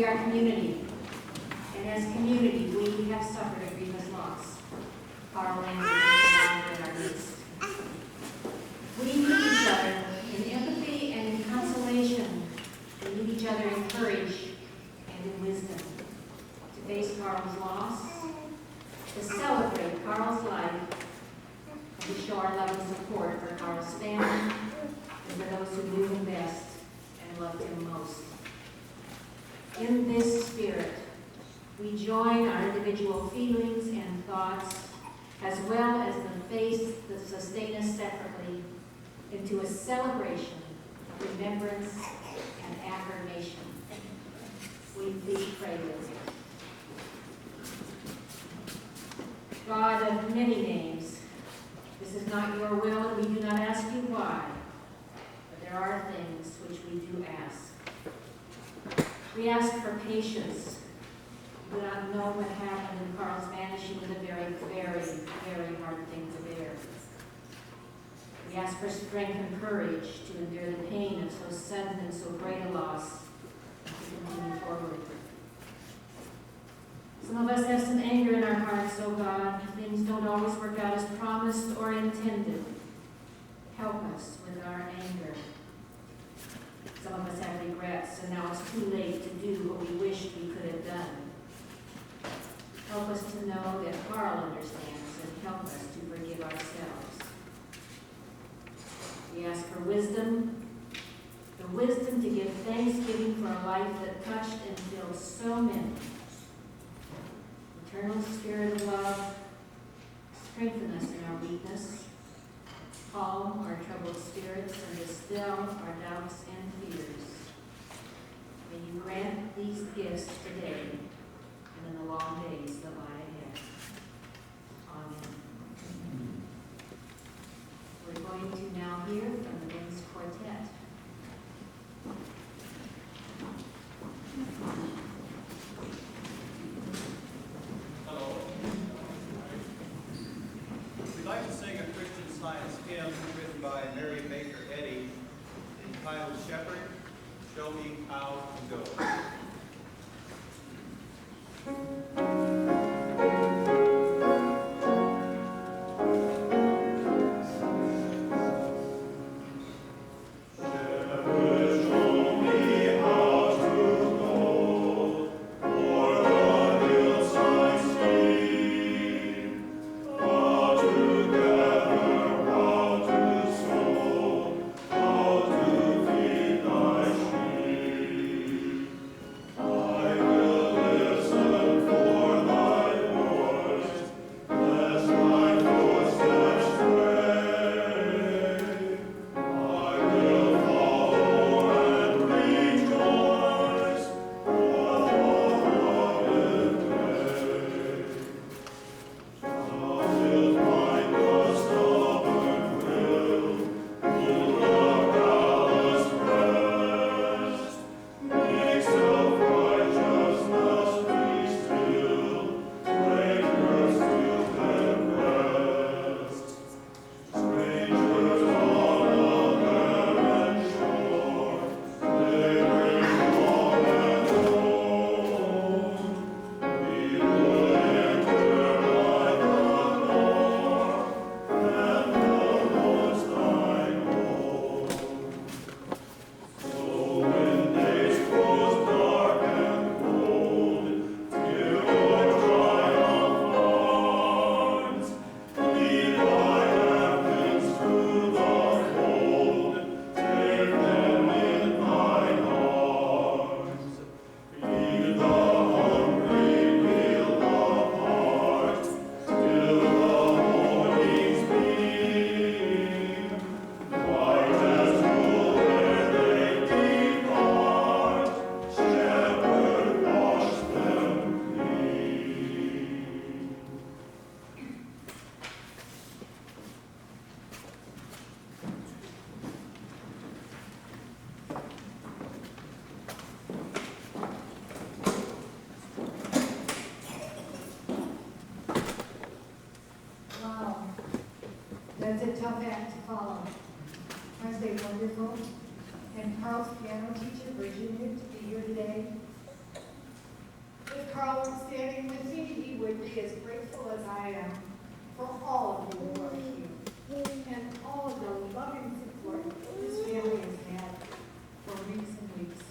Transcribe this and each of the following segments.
we are community. And as community, we have suffered a grievous loss. Carl Landry is no longer in our midst. We need each other in empathy and in consolation. We need each other in courage and in wisdom to face Carl's loss, to celebrate Carl's life, and to show our love and support for Carl's family and for those who knew him best and loved him most. In this spirit, we join our individual feelings and thoughts, as well as the faith that sustain us separately, into a celebration of remembrance and affirmation. We please pray with you. God of many names, this is not your will, and we do not ask you why, but there are things which we do ask. We ask for patience. We do not know what happened in Carl's vanishing is a very, very, very hard thing to bear. We ask for strength and courage to endure the pain of so sudden and so great a loss and to continue forward. Some of us have some anger in our hearts, oh God. Things don't always work out as promised or intended. Help us with our anger. Some of us have regrets, and now it's too late to do what we wished we could have done. Help us to know that Carl understands, and help us to forgive ourselves. We ask for wisdom, the wisdom to give thanksgiving for a life that touched and filled so many. Eternal Spirit of love, strengthen us in our weakness, calm our troubled spirits, and distill our doubts and fears. May you grant these gifts today and in the long days that lie ahead. Amen. We're going to now hear from the men's quartet. Hello. We'd like to sing a Christian Science hymn written by Mary Baker Eddy entitled Shepherd, Show Me How to Go. That's a tough act to follow. Aren't they wonderful? And Carl's piano teacher, Virginia, to be here today. Carl were standing with me, he would be as grateful as I am for all of you who are here and all of the loving support this family has had for weeks and weeks.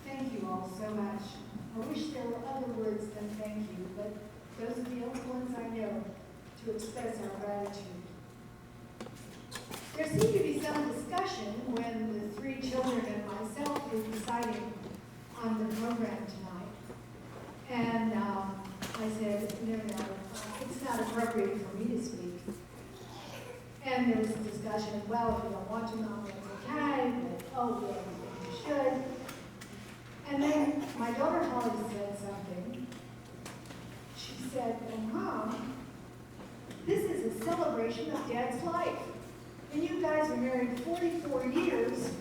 Thank you all so much. I wish there were other words than thank you, but those are the only ones I know to express our gratitude. There seemed to be some discussion when the three children and myself were deciding on the program tonight. And I said, no, it's not appropriate for me to speak. And there was a discussion, well, if you don't want to, Mom, it's okay, but oh, yeah, you should. And then my daughter Holly said something. She said, well, Mom, this is a celebration of Dad's life. And you guys are married 44 years.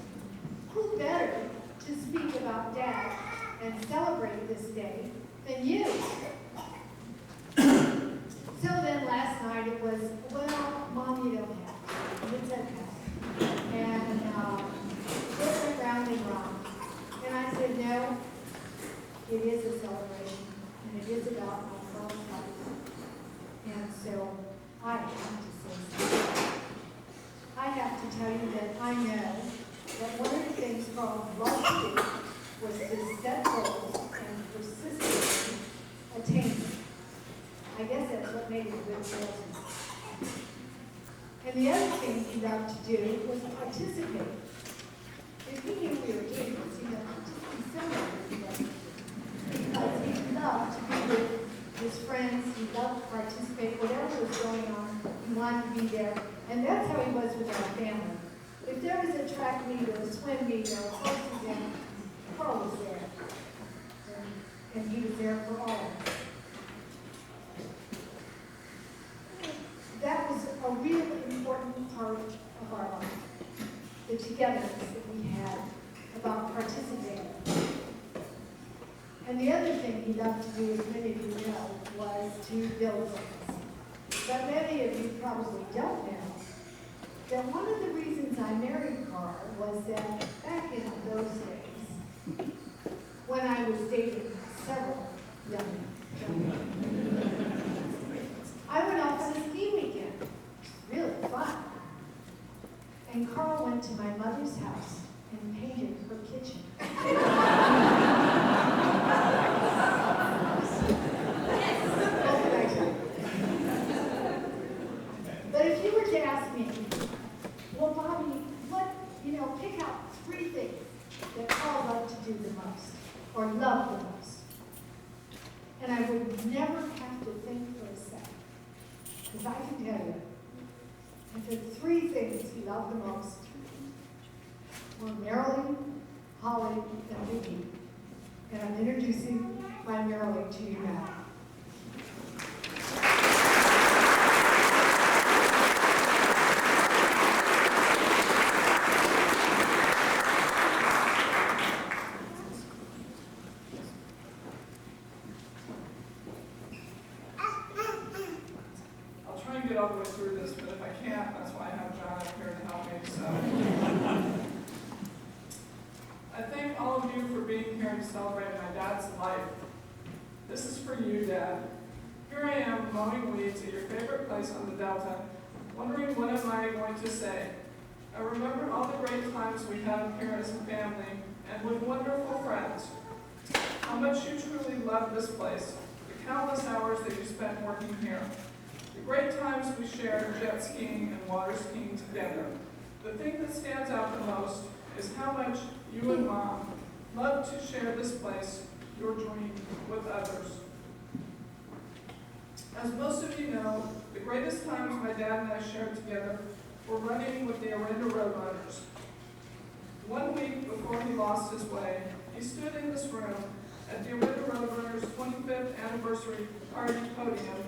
Who better to speak about Dad and celebrate this day than you? So then last night it was, well, Mom, you don't have to. It's okay. And it went round and round. And I said, no, it is a celebration, and it is about my son's life. And so I have to say something. I have to tell you that I know that one of the things Carl loved to do was to set goals and persistently attain them. I guess that's what made him a good salesman. And the other thing he loved to do was participate. If he knew we were doing this, he loved to be similar to us. Because he loved to be with his friends, he loved to participate, whatever was going on, he wanted to be there. And that's how he was with our family. If there was a track meet or a swim meet or a horse event, Carl was there. And he was there for all of us. That was a really important part of our life, the togetherness that we had about participating. And the other thing he loved to do, as many of you know, was to build things. But many of you probably don't know that one of the reasons I married Carl was that back in those days, when I was dating several young men, I went off on a ski weekend. Really fun. And Carl went to my mother's house and painted her kitchen. But if you were to ask me, well, Bobby, pick out 3 things that Carl loved to do the most, or loved the most. And I would never have to think for a second. Because I can tell you, the 3 things he loved the most were Marilyn, Holly, and Vicki. And I'm introducing my Marilyn to you now. All the way through this, but if I can't, that's why I have John up here to help me. So, I thank all of you for being here to celebrate my dad's life. This is for you, Dad. Here I am mowing weeds at your favorite place on the Delta, wondering what am I going to say. I remember all the great times we had here as a family and with wonderful friends. How much you truly love this place, the countless hours that you spent working here. The great times we shared jet skiing and water skiing together. The thing that stands out the most is how much you and Mom love to share this place, your dream, with others. As most of you know, the greatest times my dad and I shared together were running with the Orinda Roadrunners. 1 week before he lost his way, he stood in this room at the Orinda Roadrunners' 25th anniversary party podium,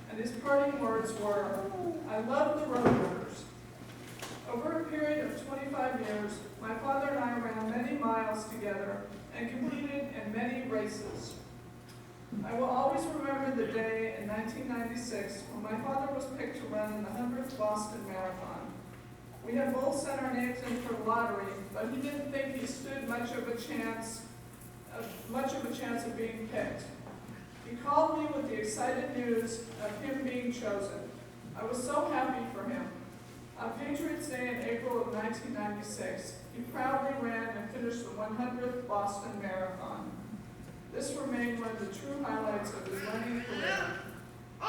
and his parting words were, "I love the Roadrunners." Over a period of 25 years, my father and I ran many miles together and competed in many races. I will always remember the day in 1996 when my father was picked to run in the 100th Boston Marathon. We had both sent our names in for the lottery, but he didn't think he stood much of a chance of being picked. He called me with the excited news of him being chosen. I was so happy for him. On Patriots Day in April of 1996, he proudly ran and finished the 100th Boston Marathon. This remained one of the true highlights of his running career.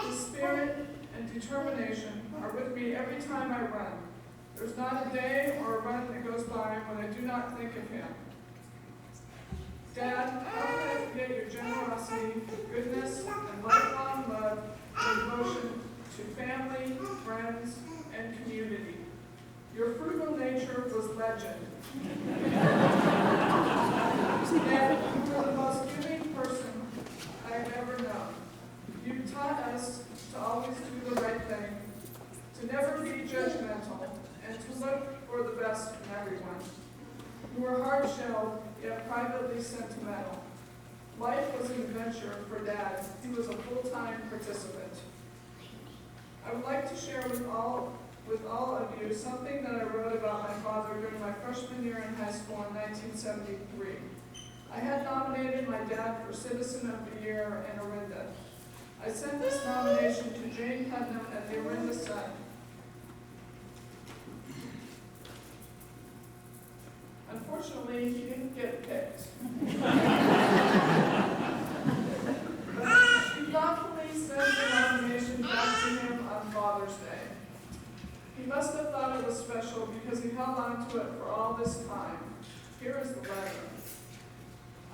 His spirit and determination are with me every time I run. There's not a day or a run that goes by when I do not think of him. Dad, how can I forget your generosity, goodness, and lifelong love and devotion to family, friends, and community? Your frugal nature was legend. Dad, you were the most giving person I've ever known. You taught us to always do the right thing, to never be judgmental, and to look for the best in everyone. You were hard-shelled, yet privately sentimental. Life was an adventure for Dad. He was a full-time participant. I would like to share with all of you something that I wrote about my father during my freshman year in high school in 1973. I had nominated my dad for Citizen of the Year in Orinda. I sent this nomination to Jane Putnam at the Orinda Sun. Unfortunately, he didn't get picked. But she thoughtfully sent the nomination back to him on Father's Day. He must have thought it was special because he held on to it for all this time. Here is the letter.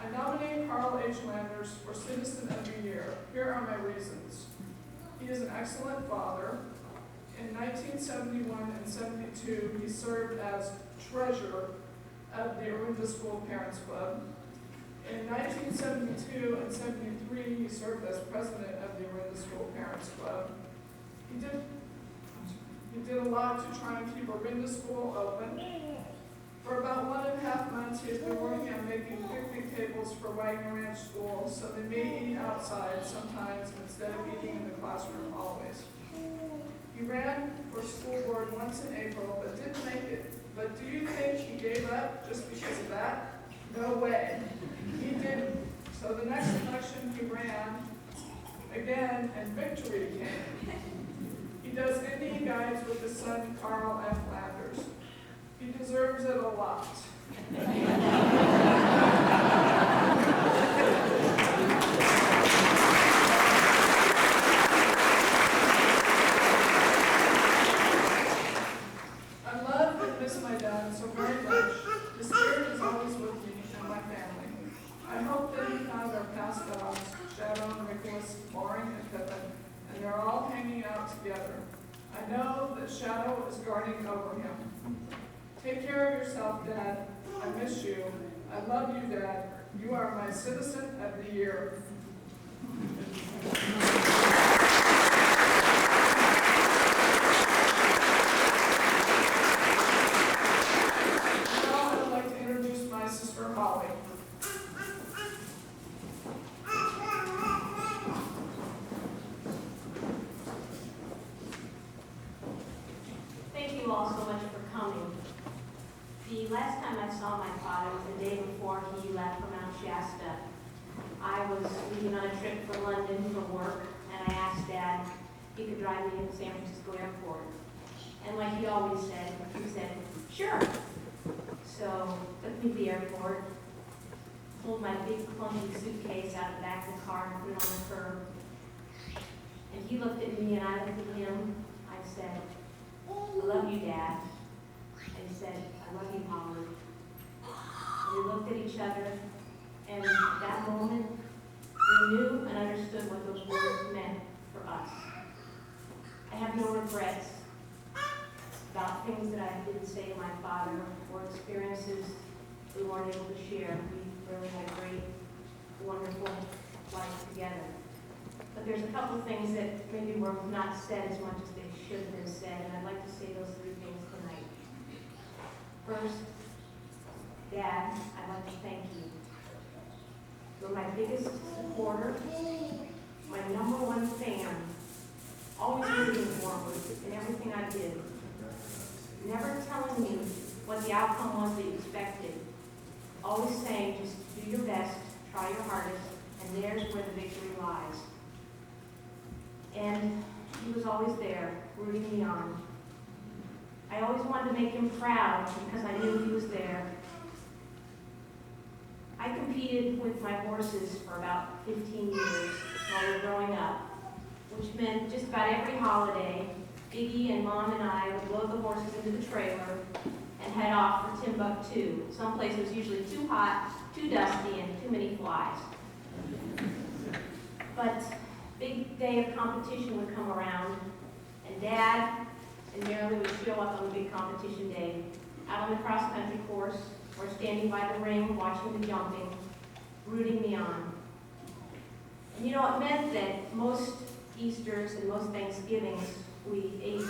I nominate Carl H. Landers for Citizen of the Year. Here are my reasons. He is an excellent father. In 1971 and 72, he served as treasurer of the Orinda School Parents Club. In 1972 and 73, he served as president of the Orinda School Parents Club. He did a lot to try and keep Orinda School open. For about 1.5 months, he has been working on making picnic tables for Wagner Ranch schools so they may eat outside sometimes instead of eating in the classroom always. He ran for school board once in April, but didn't make it. But do you think he gave up just because of that? No way. He didn't. So the next election he ran again, and victory came. He does Indian guides with his son, Carl F. Landers. He deserves it a lot. I love and miss my dad so very much. His spirit is always with me and my family. I hope that he found our past dogs, Shadow, Nicholas, Loring, and Pippin, and they're all hanging out together. I know that Shadow is guarding over him. Take care of yourself, Dad. I miss you. I love you, Dad. You are my Citizen of the Year. Now I would like to introduce my sister, Holly. Thank you all so much for coming. The last time I saw my father was the day before he left for Mount Shasta. I was leaving on a trip for London for work, and I asked Dad if he could drive me to San Francisco Airport. And like he always said, he said, sure. So took me to the airport, pulled my big clunky suitcase out of the back of the car and put it on the curb. And he looked at me and I looked at him. I said, I love you, Dad. And he said, I love you, Holly. And we looked at each other, and that moment, we knew and understood what those words meant for us. I have no regrets about things that I didn't say to my father or experiences we weren't able to share. We really had a great, wonderful life together. But there's a couple things that maybe were not said as much as they should have been said, and I'd like to say those three things tonight. First, Dad, I'd like to thank you. You're my biggest supporter, my #1 fan, always moving forward in everything I did. Never telling me what the outcome was that you expected. Always saying, just do your best, try your hardest, and and there's where the victory lies. And he was always there, rooting me on. I always wanted to make him proud because I knew he was there. I competed with my horses for about 15 years while we were growing up, which meant just about every holiday, Biggie and Mom and I would load the horses into the trailer and head off for Timbuktu, someplace that was usually too hot, too dusty, and too many flies. But big day of competition would come around, and Dad and Marilyn would show up on the big competition day, out on the cross-country course, or standing by the ring, watching the jumping, rooting me on. And you know, it meant that most Easters and most Thanksgivings, we ate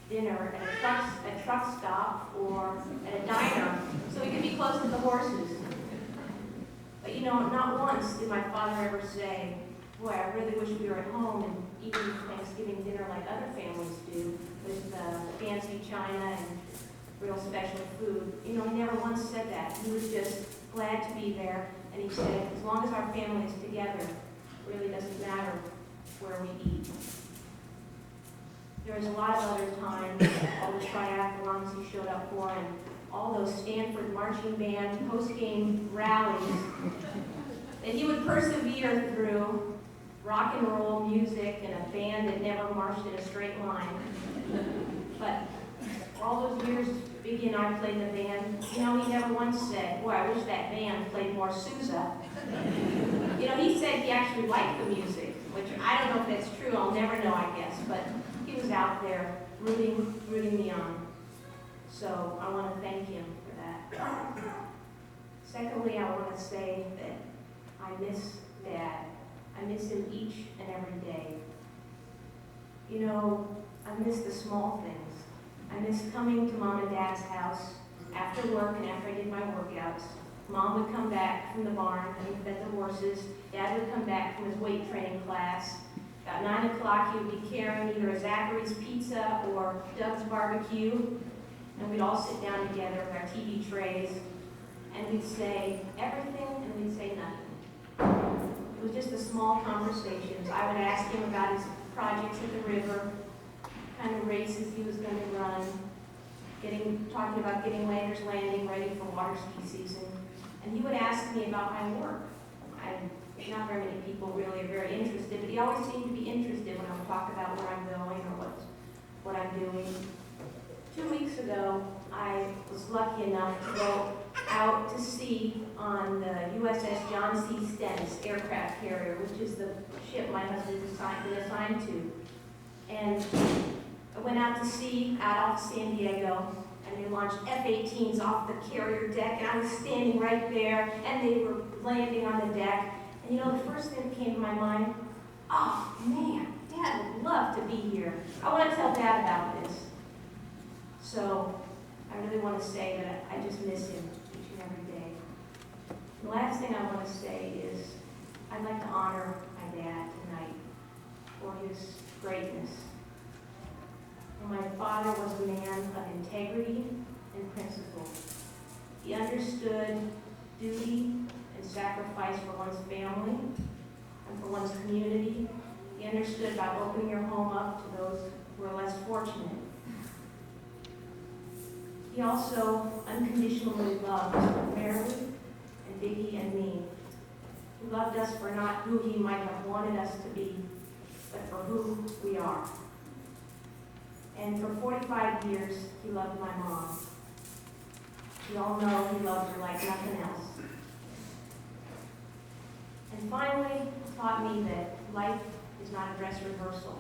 dinner at a truck stop or at a diner, so we could be close to the horses. But you know, not once did my father ever say, boy, I really wish we were at home and eating Thanksgiving dinner like other families do, with fancy china and real special food. You know, he never once said that. He was just glad to be there, and he said, as long as our family is together, it really doesn't matter where we eat. There was a lot of other times, all the triathlons he showed up for, and all those Stanford marching band post-game rallies that he would persevere through, rock and roll music and a band that never marched in a straight line. But for all those years Biggie and I played in the band, you know, he never once said, boy, I wish that band played more Sousa. You know, he said he actually liked the music, which I don't know if that's true, I'll never know, I guess, but he was out there rooting me on. So I want to thank him for that. Secondly, I want to say that I miss Dad. I miss him each and every day. You know, I miss the small things. I miss coming to Mom and Dad's house after work and after I did my workouts. Mom would come back from the barn and fed the horses. Dad would come back from his weight training class. About 9 o'clock, he would be carrying either a Zachary's pizza or Doug's barbecue. And we'd all sit down together with our TV trays. And we'd say everything and we'd say nothing. It was just the small conversations. I would ask him about his projects at the river, kind of races he was going to run, talking about getting Landers Landing ready for water ski season. And he would ask me about my work. Not very many people really are very interested, but he always seemed to be interested when I would talk about where I'm going or what I'm doing. 2 weeks ago, I was lucky enough to go out to sea on the USS John C. Stennis aircraft carrier, which is the ship my husband been assigned to. And I went out to sea, out off San Diego, and they launched F-18s off the carrier deck, and I was standing right there, and they were landing on the deck. And you know, the first thing that came to my mind, oh man, Dad would love to be here. I want to tell Dad about this. So I really want to say that I just miss him each and every day. The last thing I want to say is I'd like to honor my dad tonight for his greatness. My father was a man of integrity and principle. He understood duty and sacrifice for one's family and for one's community. He understood about opening your home up to those who are less fortunate. He also unconditionally loved Mary and Biggie and me. He loved us for not who he might have wanted us to be, but for who we are. And for 45 years, he loved my mom. We all know he loved her like nothing else. And finally, he taught me that life is not a dress rehearsal.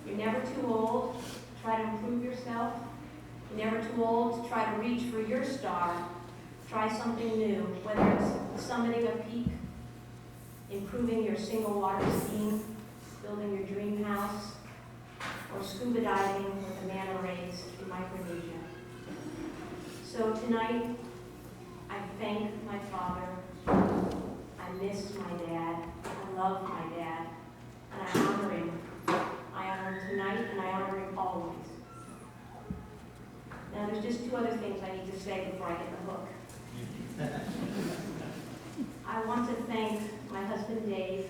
You're never too old to try to improve yourself. You're never too old to try to reach for your star. Try something new, whether it's summiting a peak, improving your single water skiing, building your dream house, or scuba diving with the manta rays in Micronesia. So tonight, I thank my father. I miss my dad. I love my dad. And I honor him. I honor him tonight, and I honor him always. Now, there's just two other things I need to say before I get the hook. I want to thank my husband Dave,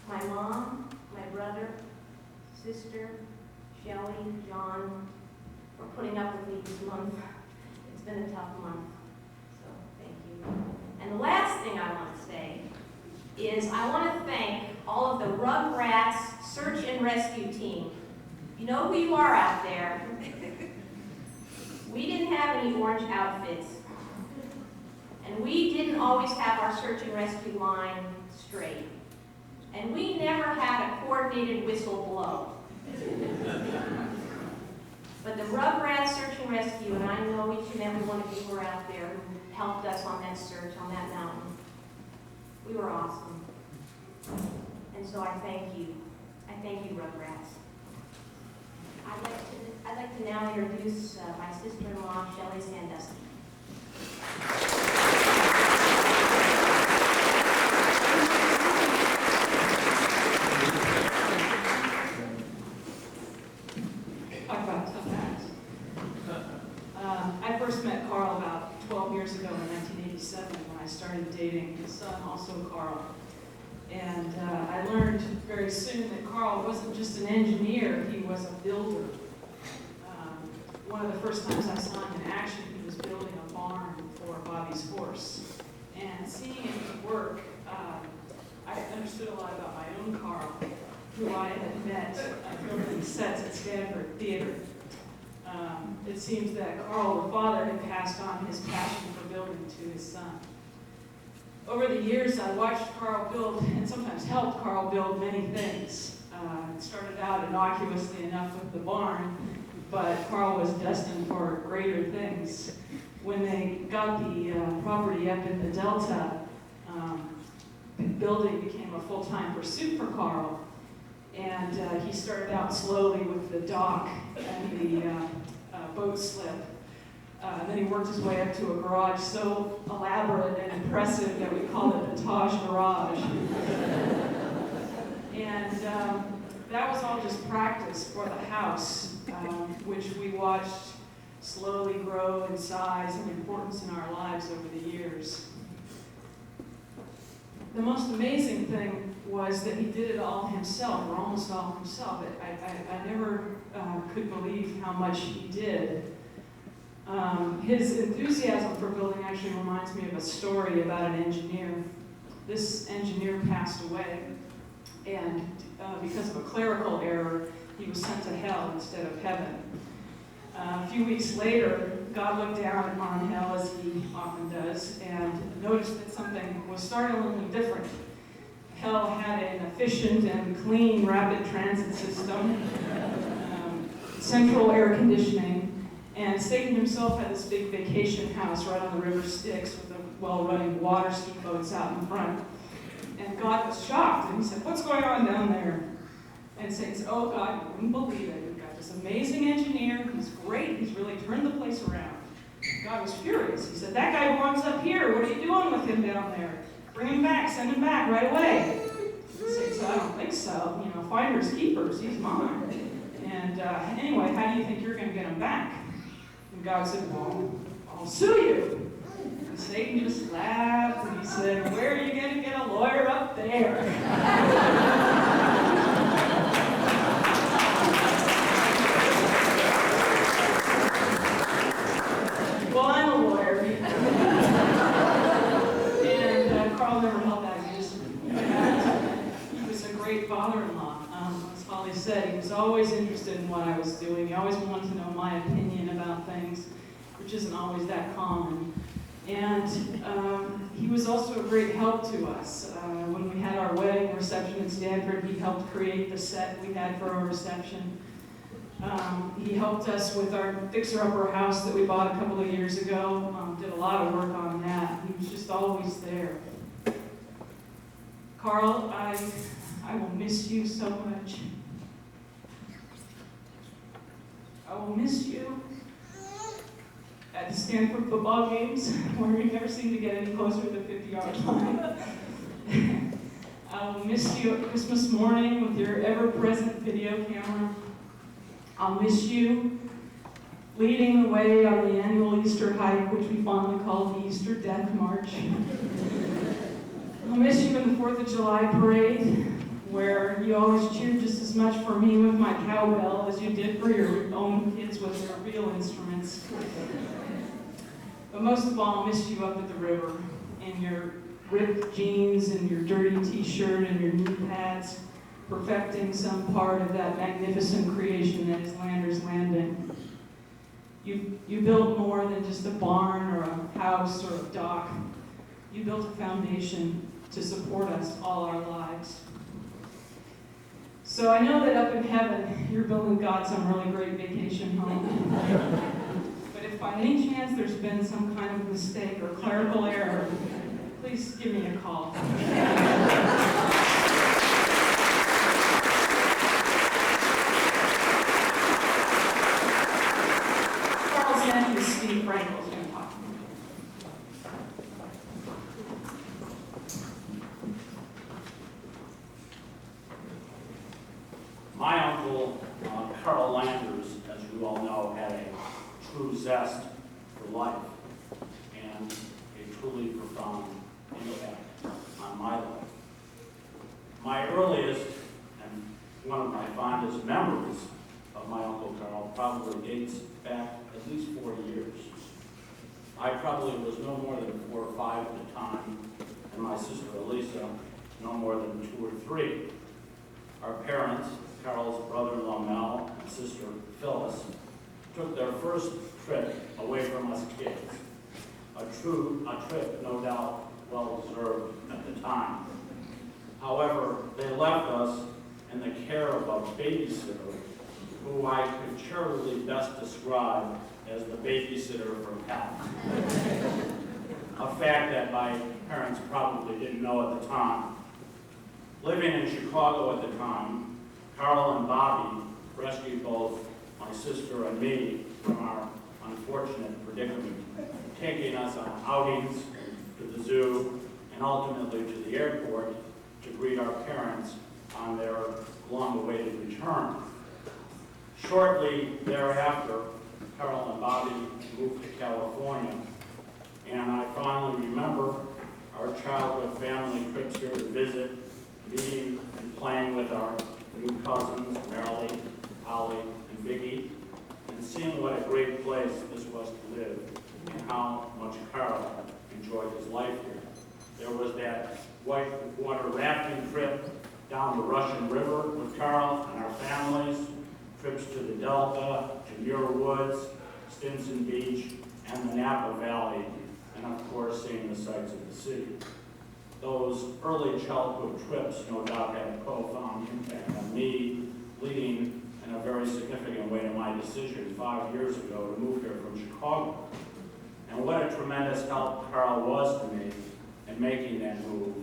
my mom, my brother, sister, Shelley, John, for putting up with me this month. It's been a tough month, so thank you. And the last thing I want to say is I want to thank all of the Rugrats Search and Rescue team. You know who you are out there. We didn't have any orange outfits, and we didn't always have our search and rescue line straight. And we never had a coordinated whistle blow. But the Rugrats Search and Rescue, and I know each and every one of you were out there who helped us on that search on that mountain. We were awesome. And so I thank you. I thank you, Rugrats. I'd like to now introduce my sister-in-law, Shelley Sandusky. Talk about tough acts. I first met Carl about 12 years ago in 1987 when I started dating his son, also Carl. And I learned very soon that Carl wasn't just an engineer, he was a builder. One of the first times I saw him in action, he was building a barn for Bobby's horse. And seeing him work, I understood a lot about my own Carl, who I had met building sets at Stanford Theater. It seems that Carl, the father, had passed on his passion for building to his son. Over the years, I watched Carl build, and sometimes helped Carl build many things. It started out innocuously enough with the barn, but Carl was destined for greater things. When they got the property up in the Delta, building became a full-time pursuit for Carl. And he started out slowly with the dock and the boat slip. Then he worked his way up to a garage so elaborate and impressive that we called it the Taj Garage. And that was all just practice for the house, which we watched slowly grow in size and importance in our lives over the years. The most amazing thing was that he did it all himself, or almost all himself. I never could believe how much he did. His enthusiasm for building actually reminds me of a story about an engineer. This engineer passed away, and because of a clerical error, he was sent to hell instead of heaven. A few weeks later, God looked down on hell, as he often does, and noticed that something was startlingly different. Hell had an efficient and clean rapid transit system, central air conditioning, and Satan himself had this big vacation house right on the River Styx with the well-running water ski boats out in front. And God was shocked, and he said, "What's going on down there?" And Satan said, "Oh God, you wouldn't believe it. We've got this amazing engineer, he's great, he's really turned the place around." God was furious. He said, "That guy belongs up here. What are you doing with him down there? Bring him back, send him back right away." Satan said, "I don't think so. You know, finders keepers, he's mine. And anyway, how do you think you're going to get him back?" And God said, "Well, I'll sue you." And Satan just laughed and he said, "Where are you going to get a lawyer up there?" Well, I'm a lawyer. And Carl never held that against me. He was a great father-in-law. As Holly said, he was always interested in what I was doing. He always wanted to know my opinion about things, which isn't always that common. And he was also a great help to us. When we had our wedding reception at Stanford, he helped create the set we had for our reception. He helped us with our fixer-upper house that we bought a couple of years ago. Did a lot of work on that. He was just always there. Carl, I will miss you so much. I will miss you at the Stanford football games, where we never seem to get any closer to the 50-yard line. I will miss you at Christmas morning with your ever-present video camera. I'll miss you leading the way on the annual Easter hike, which we fondly call the Easter Death March. I'll miss you in the 4th of July parade, where you always cheered just as much for me with my cowbell as you did for your own kids with their real instruments. But most of all, I'll miss you up at the river in your ripped jeans and your dirty t-shirt and your knee pads, perfecting some part of that magnificent creation that is Landers Landing. You built more than just a barn or a house or a dock. You built a foundation to support us all our lives. So I know that up in heaven, you're building God some really great vacation home. But if by any chance there's been some kind of mistake or clerical error, please give me a call. Carl's nephew, Steve Frankel, is going to talk to me. My uncle, Carl Landers, as you all know, had a true zest for life and a truly profound impact on my life. My earliest and one of my fondest memories of my Uncle Carl probably dates back at least 40 years. I probably was no more than 4 or 5 at the time, and my sister Elisa no more than 2 or 3. Our parents, Carl's brother-in-law Mel and sister Phyllis, took their first trip away from us kids. A trip no doubt well-deserved at the time. However, they left us in the care of a babysitter who I could charitably best describe as the babysitter from hell. A fact that my parents probably didn't know at the time. Living in Chicago at the time, Carl and Bobby rescued both my sister and me from our unfortunate predicament, taking us on outings to the zoo and ultimately to the airport to greet our parents on their long-awaited return. Shortly thereafter, Carl and Bobby moved to California, and I fondly remember our childhood family trips here to visit, meeting and playing with our new cousins, Marilee, Holly, and Biggie, and seeing what a great place this was to live and how much Carl enjoyed his life here. There was that whitewater rafting trip down the Russian River with Carl and our families, trips to the Delta, to Muir Woods, Stinson Beach, and the Napa Valley, and of course seeing the sights of the city. Those early childhood trips no doubt had a profound impact on me, leading in a very significant way to my decision 5 years ago to move here from Chicago. And what a tremendous help Carl was to me in making that move,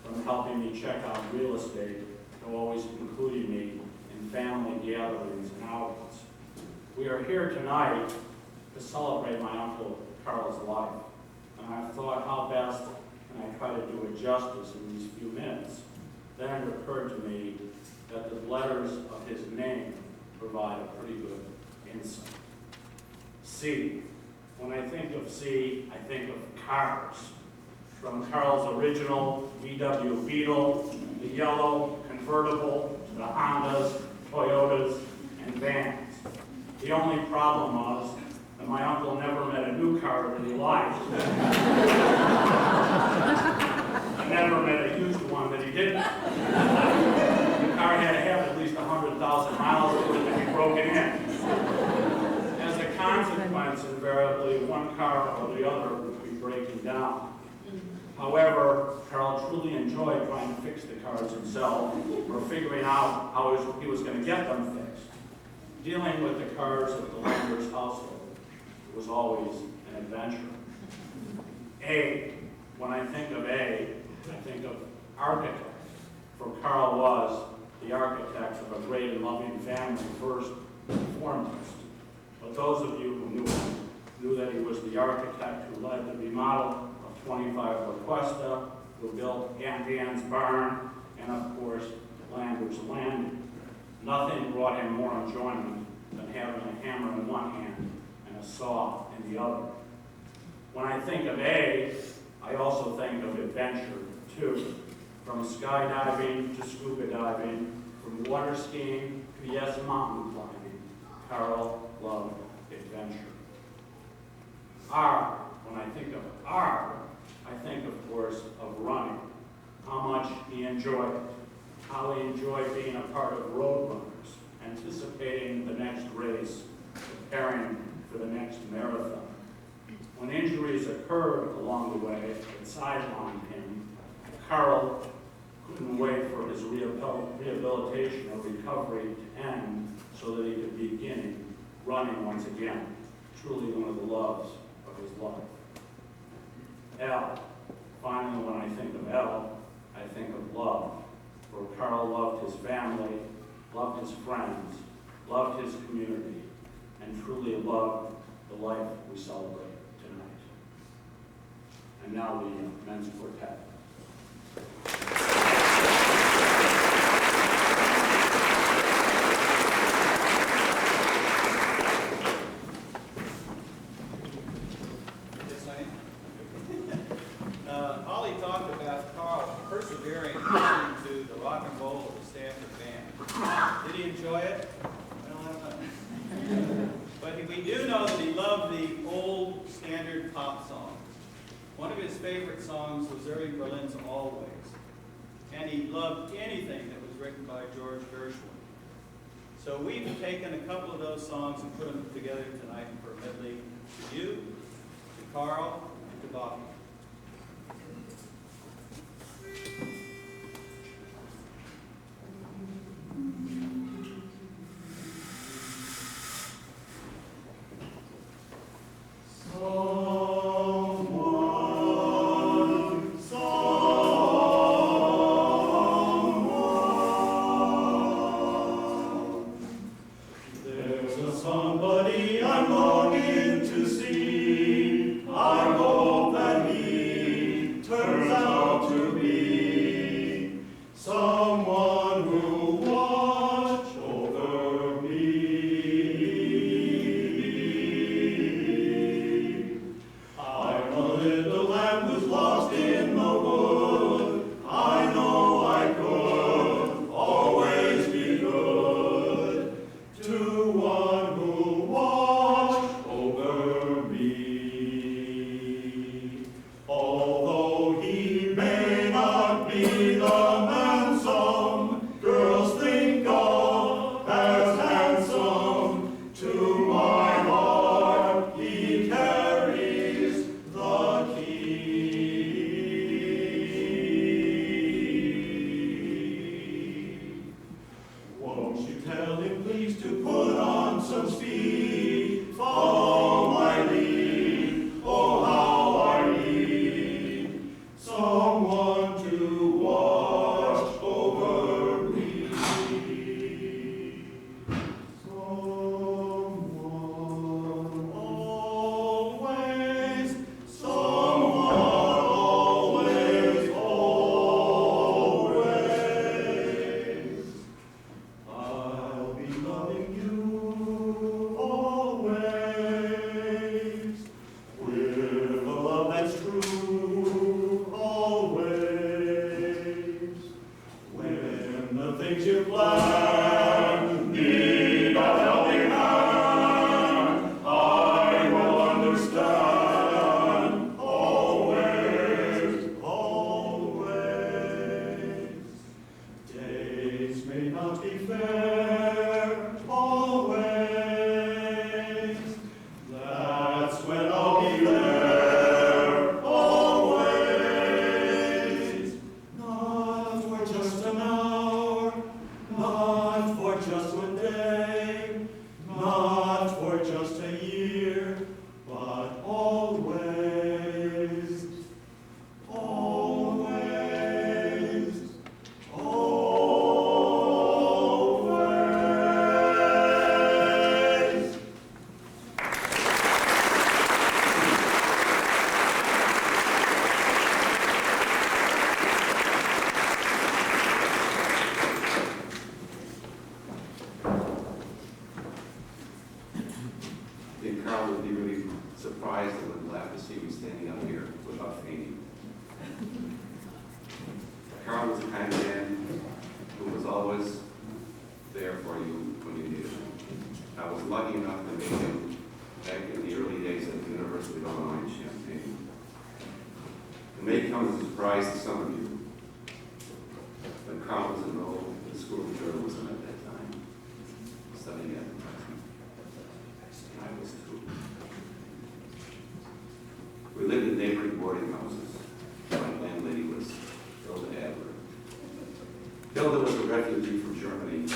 from helping me check out real estate to always including me in family gatherings and outings. We are here tonight to celebrate my Uncle Carl's life, and I've thought how best can I try to do it justice in these few minutes. Then it occurred to me that the letters of his name provide a pretty good insight. C. When I think of C, I think of cars. From Carl's original VW Beetle, the yellow convertible, to the Hondas, Toyotas, and vans. The only problem was that my uncle never met a new car that he liked. I never met a used one that he didn't. The car had to have at least 100,000 miles for it to be broken in. As a consequence, invariably, one car or the other would be breaking down. However, Carl truly enjoyed trying to fix the cars himself or figuring out how he was going to get them fixed. Dealing with the cars of the Landers household was always an adventure. A, when I think of A, I think of architect, for Carl was the architect of a great and loving family first and foremost. But those of you who knew him knew that he was the architect who led the remodel of 25 La Cuesta, who built Aunt Anne's barn, and of course, Landers Landing. Nothing brought him more enjoyment than having a hammer in one hand and a saw in the other. When I think of A, I also think of adventure too. From skydiving to scuba diving, from water skiing to, yes, mountain climbing, Carl loved adventure. R, when I think of R, I think, of course, of running. How much he enjoyed it. How he enjoyed being a part of road runners, anticipating the next race, preparing for the next marathon. When injuries occurred along the way that sidelined him, Carl couldn't wait for his rehabilitation or recovery to end so that he could begin running once again. Truly one of the loves of his life. L. Finally, when I think of L, I think of love. For Carl loved his family, loved his friends, loved his community, and truly loved the life we celebrate tonight. And now the men's quartet. Holly talked about Carl persevering to the rock and roll of the Stanford Band. Did he enjoy it? Well, but we do know that he loved the old standard pop songs. One of his favorite songs was Irving Berlin's Always. And he loved anything that was written by George Gershwin. So we've taken a couple of those songs and put them together tonight for a medley to you, to Carl, and to Bobby. Somebody I'm longing to see. I hope that he turns out to be someone who will watch over me. I'm a little lamb who's lost in the wood. I know I could always be good to one who watch over me. Although he may not be the man some girls think of as handsome, to my heart he carries the key. Won't you tell him please to put on some speed? Follow my lead, oh how I need someone to watch over me. Someone always, someone always, always. I'll be loving you always, with a love that's true always. When the things you plan need a helping hand, I will understand always, always. Days may not be fair always. That's when I'll be there always. Not for just an hour, not for just one day, not for just a year, but always, always, always. I think Carl would be really surprised and would laugh to see me standing up here without fainting. there for you when you needed him. I was lucky enough to meet him back in the early days at the University of Illinois in Champaign. It may come as a surprise to some of you, but Carl was enrolled in the School of Journalism at that time, studying advertising. And I was too. We lived in neighboring boarding houses. My landlady was Hilda Adler. Hilda was a refugee from Germany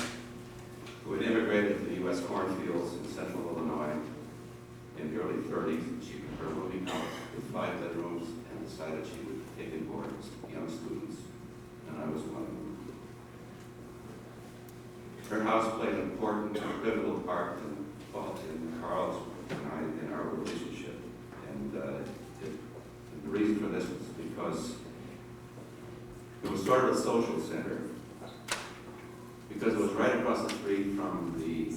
who had immigrated to the U.S. cornfields in central Illinois in the early 30s. She took her rooming house with 5 bedrooms and decided she would take in boarders, young students, and I was one of them. Her house played an important and pivotal part in Carl's and our relationship. And the reason for this was because it was sort of a social center, because it was right across the street from the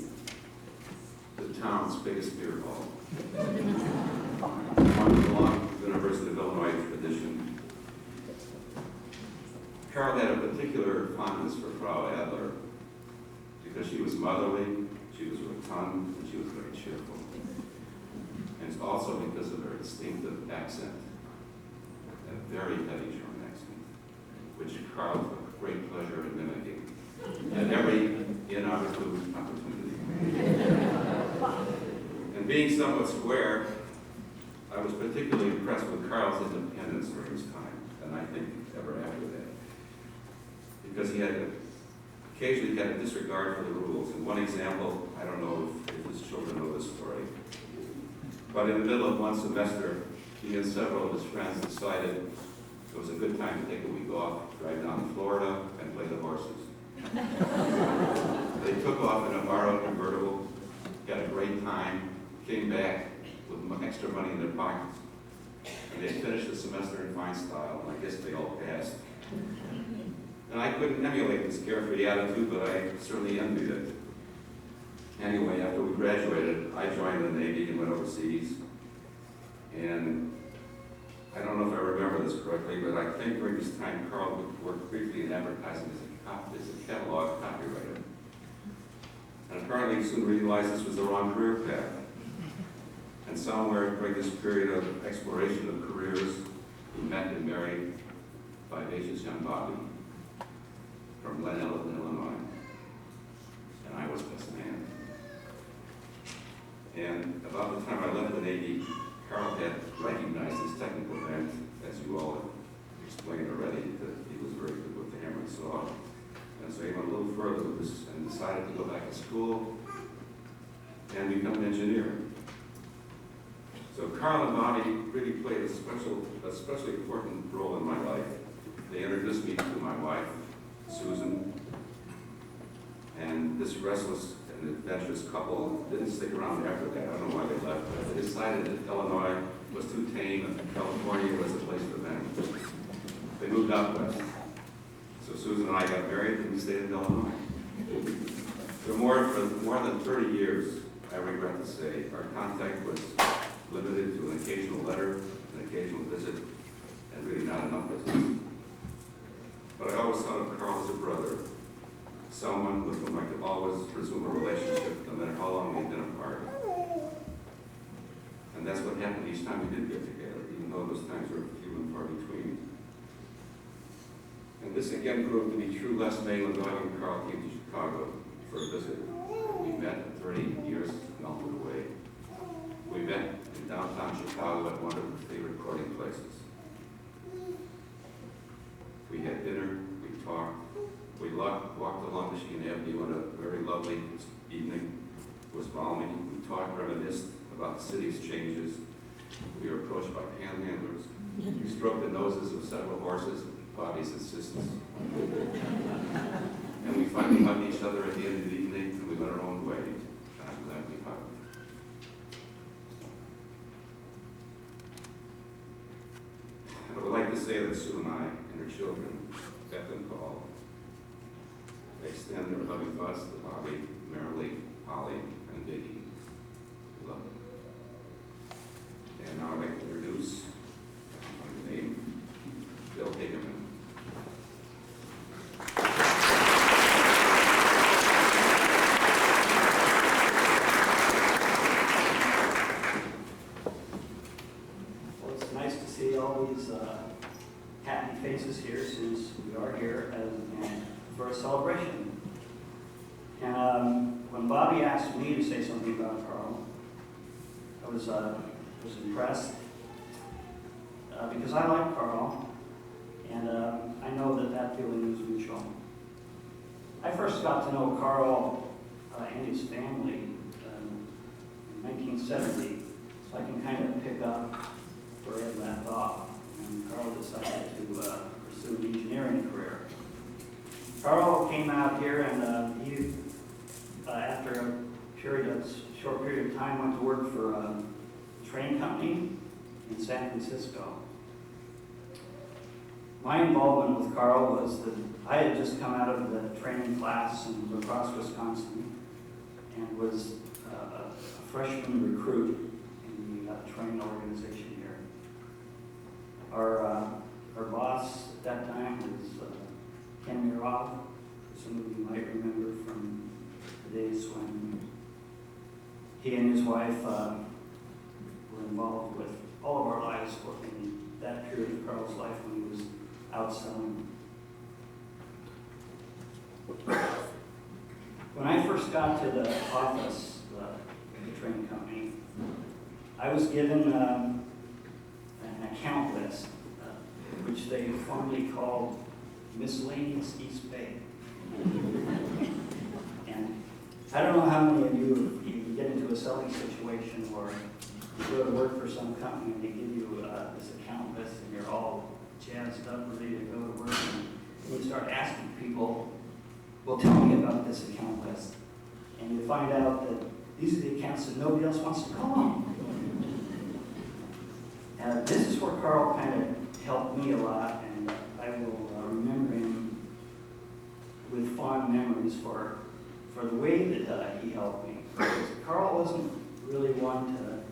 town's biggest beer hall. One of the long University of Illinois tradition. Carl had a particular fondness for Frau Adler because she was motherly, she was rotund, and she was very cheerful. And it's also because of her distinctive accent, a very heavy German accent, which Carl took great pleasure in mimicking at every inopportune opportunity. And being somewhat square, I was particularly impressed with Carl's independence during his time, and I think ever after that, because he had occasionally had a disregard for the rules. And one example, I don't know if his children know this story, but in the middle of one semester, he and several of his friends decided it was a good time to take a week off, drive down to Florida, and play the horses. They took off in a borrowed convertible, had a great time, came back with extra money in their pockets, and they finished the semester in fine style, and I guess they all passed. And I couldn't emulate this carefree attitude, but I certainly envied it. Anyway, after we graduated, I joined the Navy and went overseas. And I don't know if I remember this correctly, but I think during this time, Carl worked briefly in advertising as a catalog copywriter. And apparently he soon realized this was the wrong career path. And somewhere during this period of exploration of careers, he met and married vivacious young Bobby from Glen Ellen, Illinois. And I was best man. And about the time I left the Navy, Carl had recognized his technical bent, as you all have explained already, that he was very good with the hammer and saw. And so he went a little further with this and decided to go back to school and become an engineer. So Carl and Bobby really played especially important role in my life. They introduced me to my wife, Susan, and this restless and adventurous couple didn't stick around after that. I don't know why they left, but they decided that Illinois was too tame and California was the place for them. They moved out west. So Susan and I got married and we stayed in Illinois. For more than 30 years, I regret to say, our contact was limited to an occasional letter, an occasional visit, and really not enough visits. But I always thought of Carl as a brother, someone with whom I could always resume a relationship, no matter how long we'd been apart. And that's what happened each time we did get together, even though those times were few and far between. And this again proved to be true last May when Doug and Carl came to Chicago for a visit. We met 30 years melted away. We met in downtown Chicago at one of her favorite courting places. We had dinner, we talked, we walked along Michigan Avenue on a very lovely evening. It was balmy. We talked, reminisced about the city's changes. We were approached by panhandlers. We stroked the noses of several horses at Bobby's insistence. And we finally hugged each other at the end of the evening, and we went our own way. And I'm glad we hugged. I would like to say that Sue and I and her children, Beth and Paul, extend their loving thoughts to Bobby, Marilee, Holly, and Vicky. We love them. And now I'd like to introduce my name, Bill Hageman. when Bobby asked me to say something about Carl, I was impressed because I like Carl, and I know that feeling is mutual. I first got to know Carl and his family in 1970, so I can kind of pick up where he left off. And Carl decided to pursue an engineering career. Carl came out here and he, after a short period of time, went to work for a train company in San Francisco. My involvement with Carl was that I had just come out of the training class in La Crosse, Wisconsin, and was a freshman recruit in the train organization here. Our boss at that time was Ken Mirov. Some of you might remember from the days when he and his wife were involved with all of our lives in that period of Carl's life when he was out selling. When I first got to the office of the train company, I was given an account list, which they fondly called Miscellaneous East Bay. And I don't know how many of you get into a selling situation where you go to work for some company and they give you this account list and you're all jazzed up, ready to go to work, and you start asking people, well, tell me about this account list. And you find out that these are the accounts that nobody else wants to call on. This is where Carl kind of helped me a lot, and I will remember him with fond memories for the way that he helped me. Because Carl wasn't really one to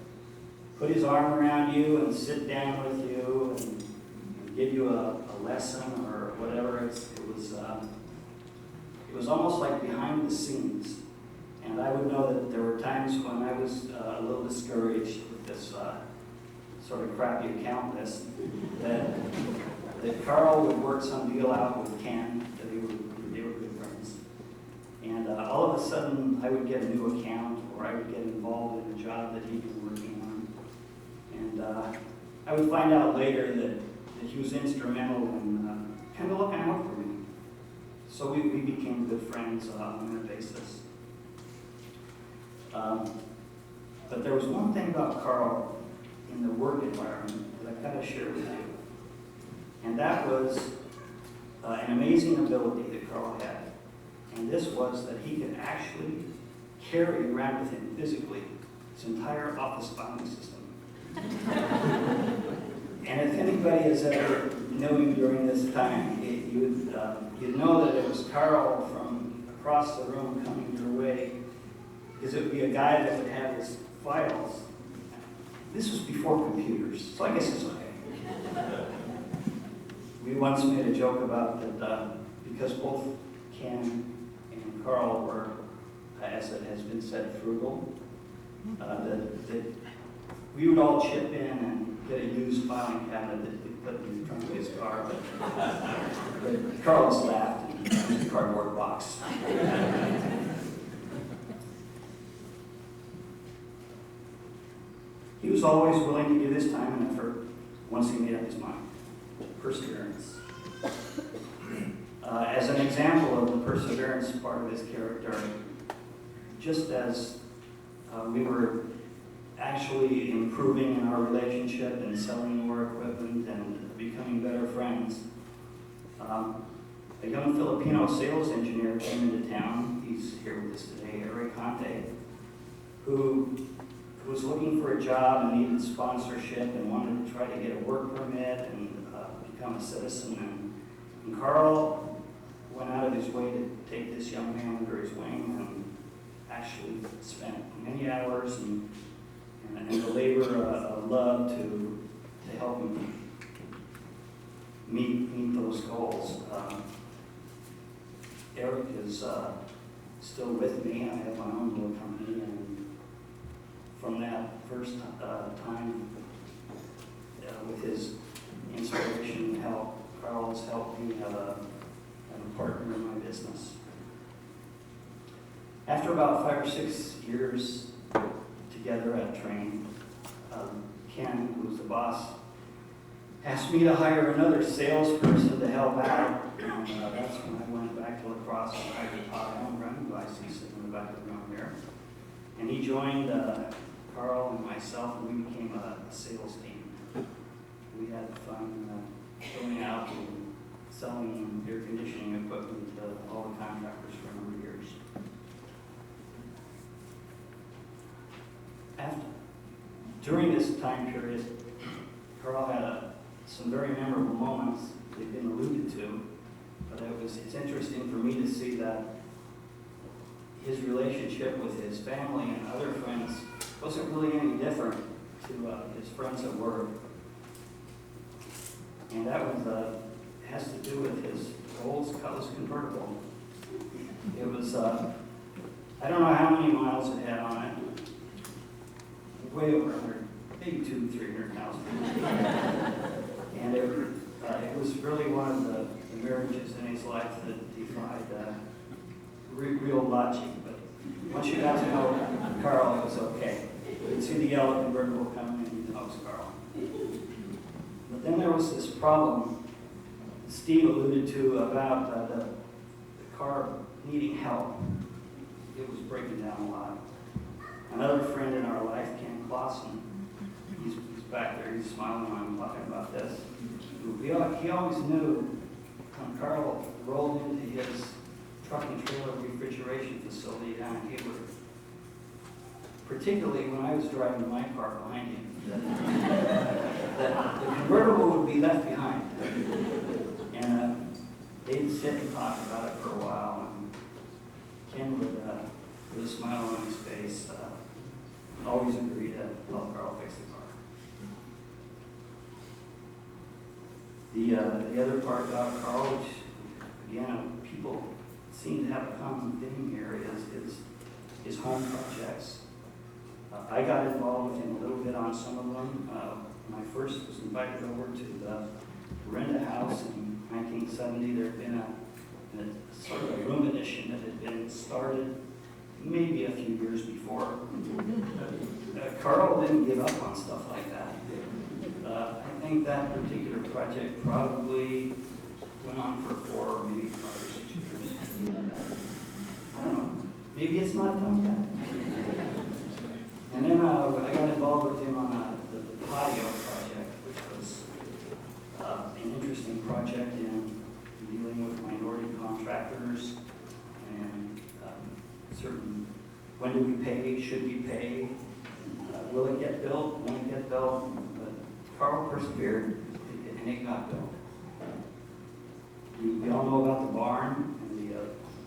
put his arm around you and sit down with you and give you a lesson or whatever. It was almost like behind the scenes. And I would know that there were times when I was a little discouraged with this sort of crappy account list, that Carl would work some deal out with Ken, that they were good friends. And all of a sudden, I would get a new account, or I would get involved in a job that he'd been working on. And I would find out later that he was instrumental in kind of looking out for me. So we became good friends on that basis. But there was one thing about Carl in the work environment that I gotta share with you. And that was an amazing ability that Carl had. And this was that he could actually carry around with him physically his entire office filing system. And if anybody has ever known him during this time, you'd know that it was Carl from across the room coming your way, because it would be a guy that would have his files. This was before computers, so I guess it's okay. We once made a joke about that because both Ken and Carl were, as it has been said, frugal, that we would all chip in and get a used filing cabinet that we put in the trunk of his car, but Carlos laughed and used a cardboard box. He was always willing to give his time and effort once he made up his mind. Perseverance. As an example of the perseverance part of his character, just as we were actually improving in our relationship and selling more equipment and becoming better friends, a young Filipino sales engineer came into town. He's here with us today, Eric Conte, who was looking for a job and needed sponsorship and wanted to try to get a work permit and become a citizen. And Carl went out of his way to take this young man under his wing and actually spent many hours and the labor of love to help him meet those goals. Eric is still with me. I have my own little company, and from that first time, with his inspiration and help, Carl has helped me have a partner in my business. After about 5 or 6 years together at training, Ken, who was the boss, asked me to hire another salesperson to help out. And that's when I went back to lacrosse and hired Todd Allen, who I see sitting in the back of the room here. And he joined Carl and myself, and we became a sales team. We had fun going out and selling air conditioning equipment to all the contractors for a number of years. During this time period, Carl had some very memorable moments they've been alluded to, but it's interesting for me to see that his relationship with his family and other friends wasn't really any different to his friends at work. And that was, has to do with his old Cutlass convertible. It was, I don't know how many miles it had on it. Way over 100, maybe 200,000-300,000. And it was really one of the marriages in his life that defied real logic. But once you got to know Carl, it was okay. You could see the yellow convertible coming, and you know it was Carl. But then there was this problem Steve alluded to about the car needing help. It was breaking down a lot. Another friend in our life, Ken Clausen, he's back there, he's smiling when I'm talking about this. He always knew when Carl rolled into his truck and trailer refrigeration facility down in Hayward, particularly when I was driving my car behind him, that the convertible would be left behind. And they'd sit and talk about it for a while, and Ken would, with a smile on his face, always agree to help Carl fix the car. The other part about Carl, which again people seem to have a common theme here, is his home projects. I got involved with him a little bit on some of them. When I first was invited over to the Orinda house in 1970, there had been a sort of a room addition that had been started maybe a few years before. Carl didn't give up on stuff like that. I think that particular project probably went on for 4 or maybe 5 or 6 years. I don't know. Maybe it's not done yet. And then I got involved with him on the patio project, which was an interesting project in dealing with minority contractors and certain, when do we pay, should we pay, will it get built, won't it get built? But Carl persevered, and it got built. We all know about the barn and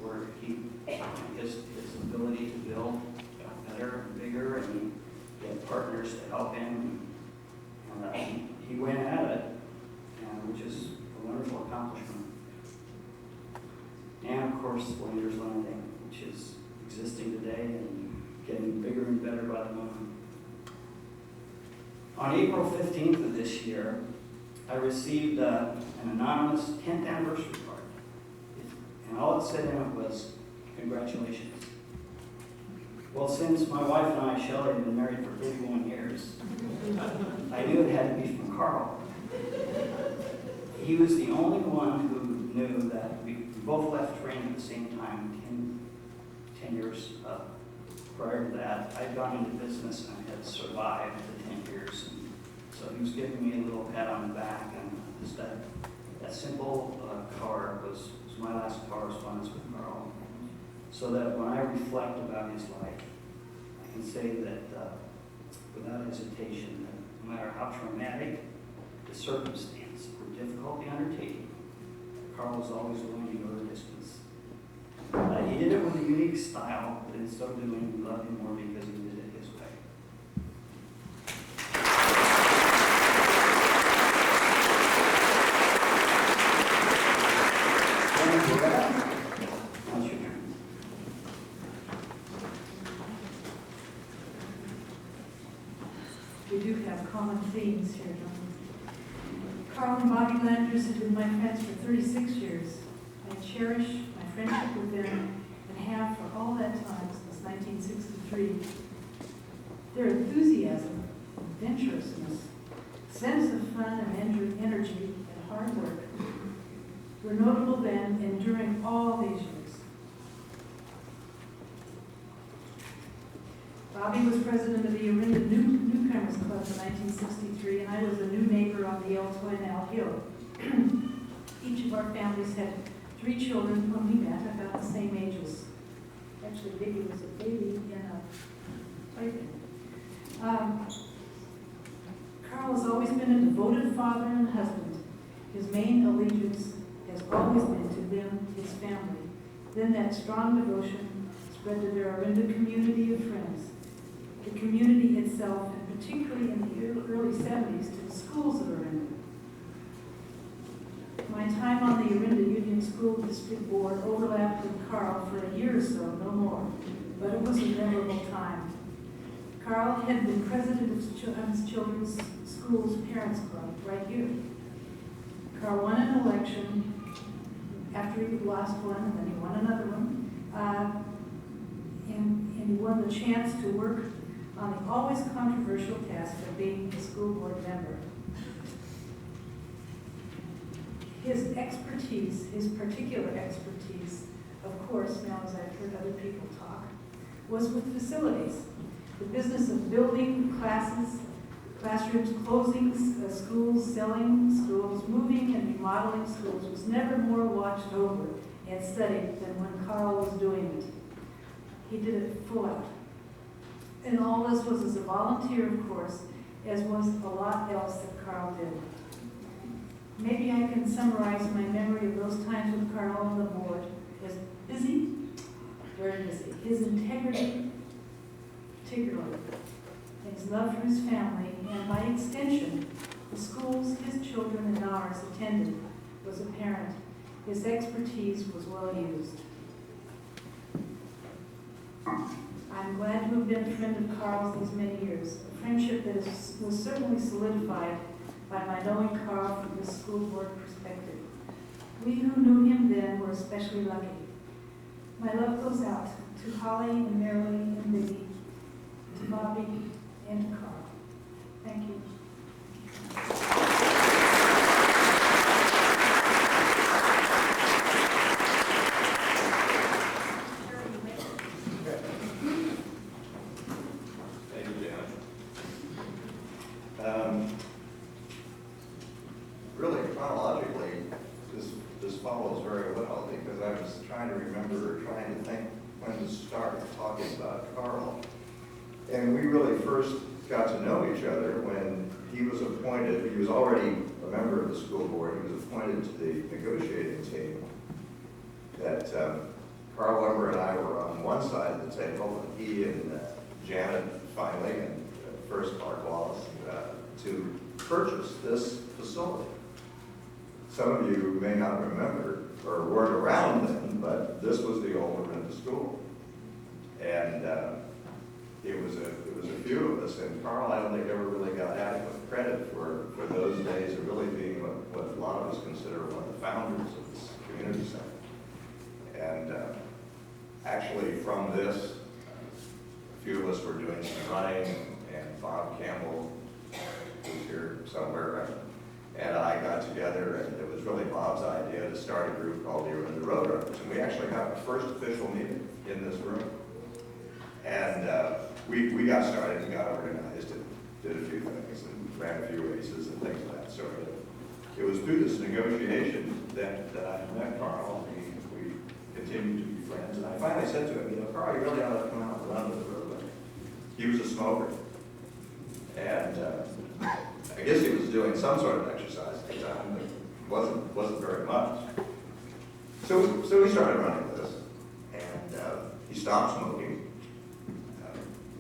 where his ability to build got better and bigger, and he had partners to help him. And he went at it, which is a wonderful accomplishment. And of course, Landers Landing, which is existing today and getting bigger and better by the moment. On April 15th of this year, I received an anonymous 10th anniversary card. And all it said in it was, "Congratulations." Well, since my wife and I, Shelley, have been married for 31 years, I knew it had to be from Carl. He was the only one who knew that we both left training at the same time, 10 years prior to that. I'd gone into business and I had survived the 10 years. And so he was giving me a little pat on the back, and just that simple card was my last correspondence with Carl. So that when I reflect about his life, I can say that without hesitation, that no matter how traumatic the circumstance or difficult the undertaking, Carl was always willing to go the distance. He did it with a unique style, but in so doing, we love him more because he did it his way. We do have common themes here, don't we? Carl and Bonnie Landers have been my friends for 36 years. I cherish my friendship with them and have for all that time 1963. Their enthusiasm, adventurousness, sense of fun and energy and hard work were notable then and during all these years. Bobby was president of the Orinda Newcomers Club in 1963, and I was a new neighbor on the El Hill. Each of our families had 3 children when we met, about the same ages. Actually, Vicky was a baby in a playpen. Carl has always been a devoted father and husband. His main allegiance has always been to them, his family. Then that strong devotion spread to their Orinda community of friends, the community itself, and particularly in the early 70s to the schools of Orinda. My time on the Orinda Union School District Board overlapped with Carl for a year or so, no more, but it was a memorable time. Carl had been president of Children's Schools Parents Club right here. Carl won an election after he lost one, and then he won another one, and he won the chance to work on the always controversial task of being a school board member. His expertise, his particular expertise, of course, now as I've heard other people talk, was with facilities. The business of building classes, classrooms, closing schools, selling schools, moving and remodeling schools was never more watched over and studied than when Carl was doing it. He did it full out. And all this was as a volunteer, of course, as was a lot else that Carl did. Maybe I can summarize my memory of those times with Carl on the board as busy, very busy. His integrity, particularly, his love for his family, and by extension, the schools his children and ours attended, was apparent. His expertise was well used. I'm glad to have been a friend of Carl's these many years, a friendship that was certainly solidified by my knowing Carl from the school board perspective. We who knew him then were especially lucky. My love goes out to Holly and Marilee and Vicky, to Bobby and to Carl. Thank you. Thank you, Janet. Really, chronologically, this follows very well because I was trying to remember or trying to think when to start talking about Carl. And we really first got to know each other when he was appointed. He was already a member of the school board. He was appointed to the negotiating team. That Carl Lumber and I were on one side of the table, and he and Janet finally, and first Clark Wallace, to purchase this facility. Some of you may not remember or weren't around then, but this was the old Orinda school. And it was a few of us, and Carl, I don't think ever really got adequate credit for those days of really being what a lot of us consider one of the founders of this community center. And actually from this, a few of us were doing some running, and Bob Campbell was here somewhere, and I got together, and it was really Bob's idea to start a group called the Orinda Roadrunners. And we actually had our first official meeting in this room. And we got started and got organized and did a few things and ran a few races and things of that sort. It was through this negotiation that I met Carl, and we continued to be friends. And I finally said to him, Carl, you really ought to come out and run with the road. He was a smoker. And I guess he was doing some sort of exercise at the time, but wasn't very much. So we started running with us, and he stopped smoking.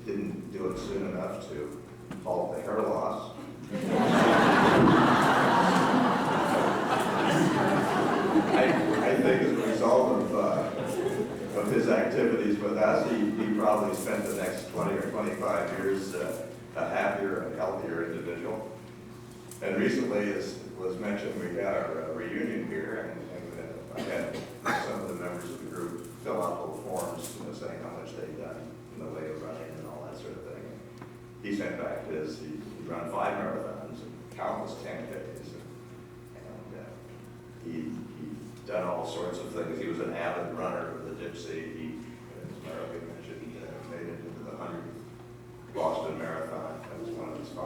Didn't do it soon enough to halt the hair loss. I think as a result of his activities with us, he probably spent the next 20 or 25 years a happier and healthier individual. And recently, as was mentioned, we had our reunion here, and I had some of the members of the group fill out little forms, saying how much they'd done in the way of running. he sent back his, he'd run 5 marathons and countless 10Ks. And he'd done all sorts of things. He was an avid runner of the Gypsy. He, as Marilyn mentioned, made it into the 100th Boston Marathon. That was one of his 5.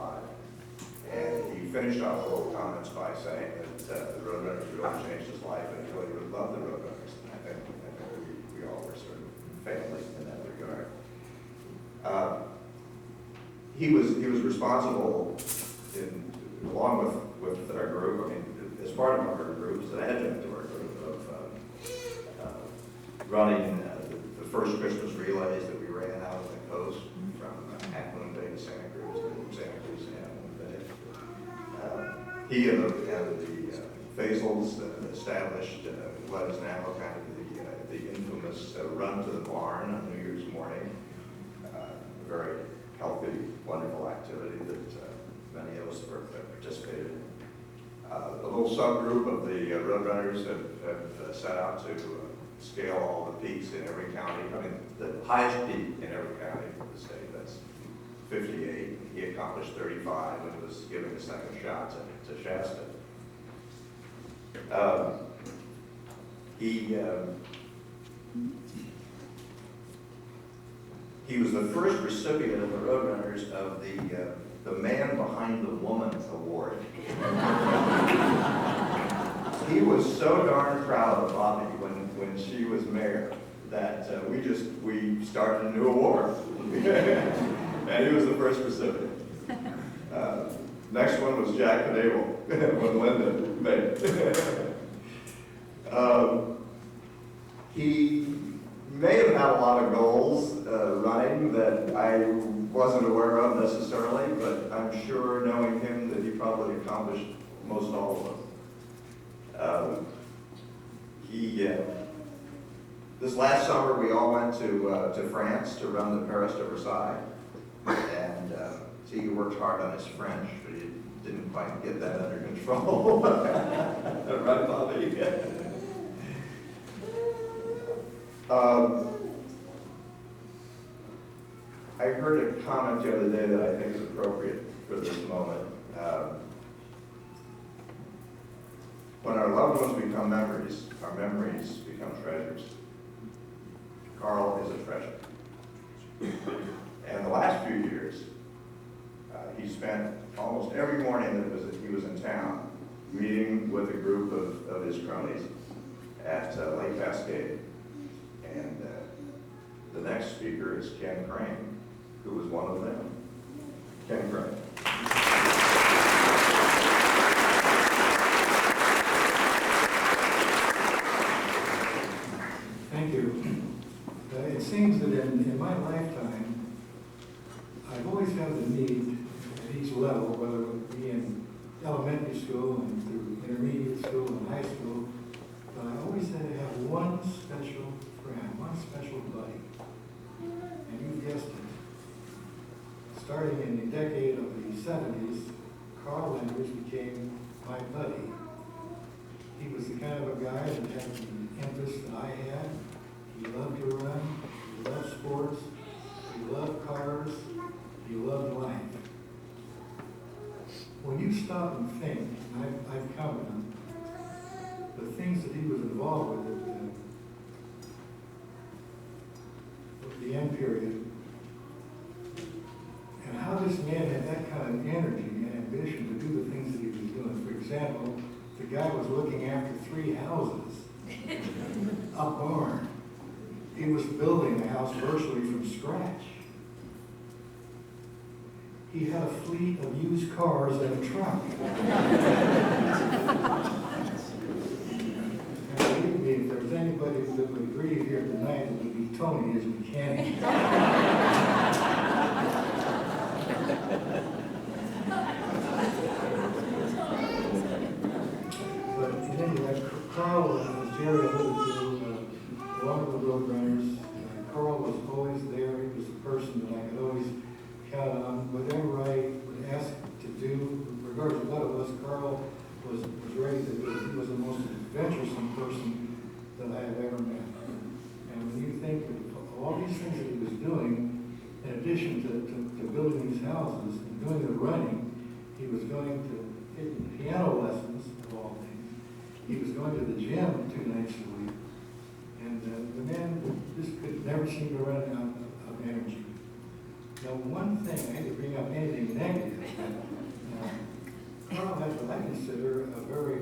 And he finished off the whole comments by saying that the Roadrunners really changed his life, and he really would love the Roadrunners. And I think we all were sort of family in that regard. He was responsible, along with our group, I mean, as part of our group, as an adjunct to our group, of running the first Christmas relays that we ran out on the coast from Half-Moon Bay to Santa Cruz, and Santa Cruz to Half-Moon Bay. He and the Faisals established what is now kind of the infamous run to the barn on New Year's morning. A very healthy, wonderful activity that many of us participated in. A little subgroup of the Roadrunners have set out to scale all the peaks in every county. I mean, the highest peak in every county of the state, that's 58. He accomplished 35 and was given a second shot to Shasta. He was the first recipient of the Roadrunners of the Man Behind the Woman Award. He was so darn proud of Bobby when she was mayor that we started a new award. And he was the first recipient. Next one was Jack Knable when Linda made it. He may have had a lot of goals running that I wasn't aware of necessarily, but I'm sure, knowing him, that he probably accomplished most all of them. This last summer we all went to France to run the Paris to Versailles, and he worked hard on his French, but he didn't quite get that under control. Right, Bobby? I heard a comment the other day that I think is appropriate for this moment. When our loved ones become memories, our memories become treasures. Carl is a treasure. And the last few years, he spent almost every morning that he was in town meeting with a group of his cronies at Lake Cascade. And the next speaker is Ken Crane, who was one of them. Ken Crane. Thank you. It seems that in my lifetime, I've always had the need at each level, whether it be in elementary school and through intermediate school and high school, but I always had to have one special friend, one special buddy. And you guessed it. Starting in the decade of the 70s, Carl Landers became my buddy. He was the kind of a guy that had the interest that I had. He loved to run, he loved sports, he loved cars, he loved life. When you stop and think, and I've counted them, the things that he was involved with at the end period, and how this man had that kind of energy and ambition to do the things that he was doing. For example, the guy was looking after 3 houses, a barn. He was building a house virtually from scratch. He had a fleet of used cars and a truck. And believe me, if there's anybody that would agree here tonight, it would be Tony, his mechanic. But anyway, Carl, as Jerry alluded to, one of the Roadrunners, Carl was always there. He was the person that I could always count on. Whatever I would ask to do, regardless of what it was, Carl was ready to do. He was the most adventuresome person that I have ever met. And when you think of all these things that he was doing, in addition to building these houses and doing the running, he was going to piano lessons, of all things. He was going to the gym 2 nights a week. And the man just could never seem to run out of energy. Now, one thing, I hate to bring up anything negative, but Carl has what I consider a very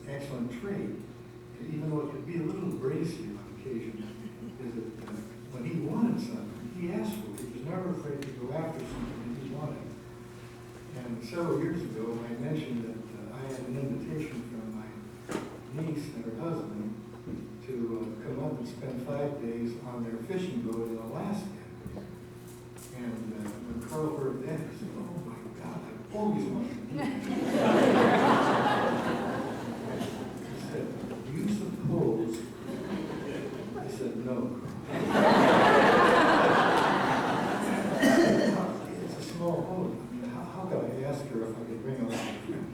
excellent trait, even though it could be a little abrasive on occasion, is that when he wanted something, he asked for it. He was never afraid to go after something that he wanted. And several years ago, I mentioned that I had an invitation from my niece and her husband to come up and spend 5 days on their fishing boat in Alaska. And when Carl heard that, he said, "Oh my God, I've always wanted to do that." He said, "Do you suppose?" I said, "No, Carl." It's a small boat. I mean, how could I ask her if I could bring along a friend?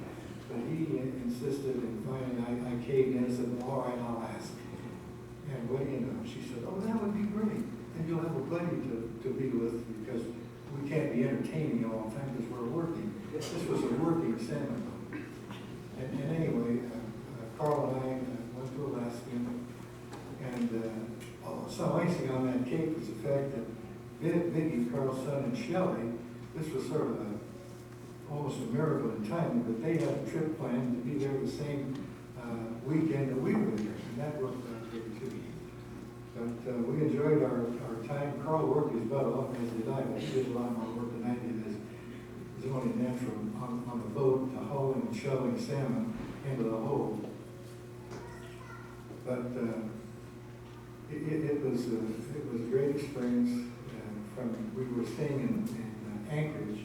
But he insisted, and finally I caved in and said, "All right, I'll ask." And what do you know? She said, "Oh, that would be great. And you'll have a buddy to be with, because we can't be entertaining you all the time because we're working." This was a working salmon boat. And anyway, Carl and I went to Alaska, and some icing on that cake was the fact that Biggie, Carl's son, and Shelley, this was sort of almost a miracle in timing, but they had a trip planned to be there the same weekend that we were there, and that worked out good too. But we enjoyed our time. Carl worked his butt off, as did I, but he did a lot more work than I did. It was only natural on the boat, hauling and shoveling salmon into the hold. But it was a great experience. We were staying in Anchorage,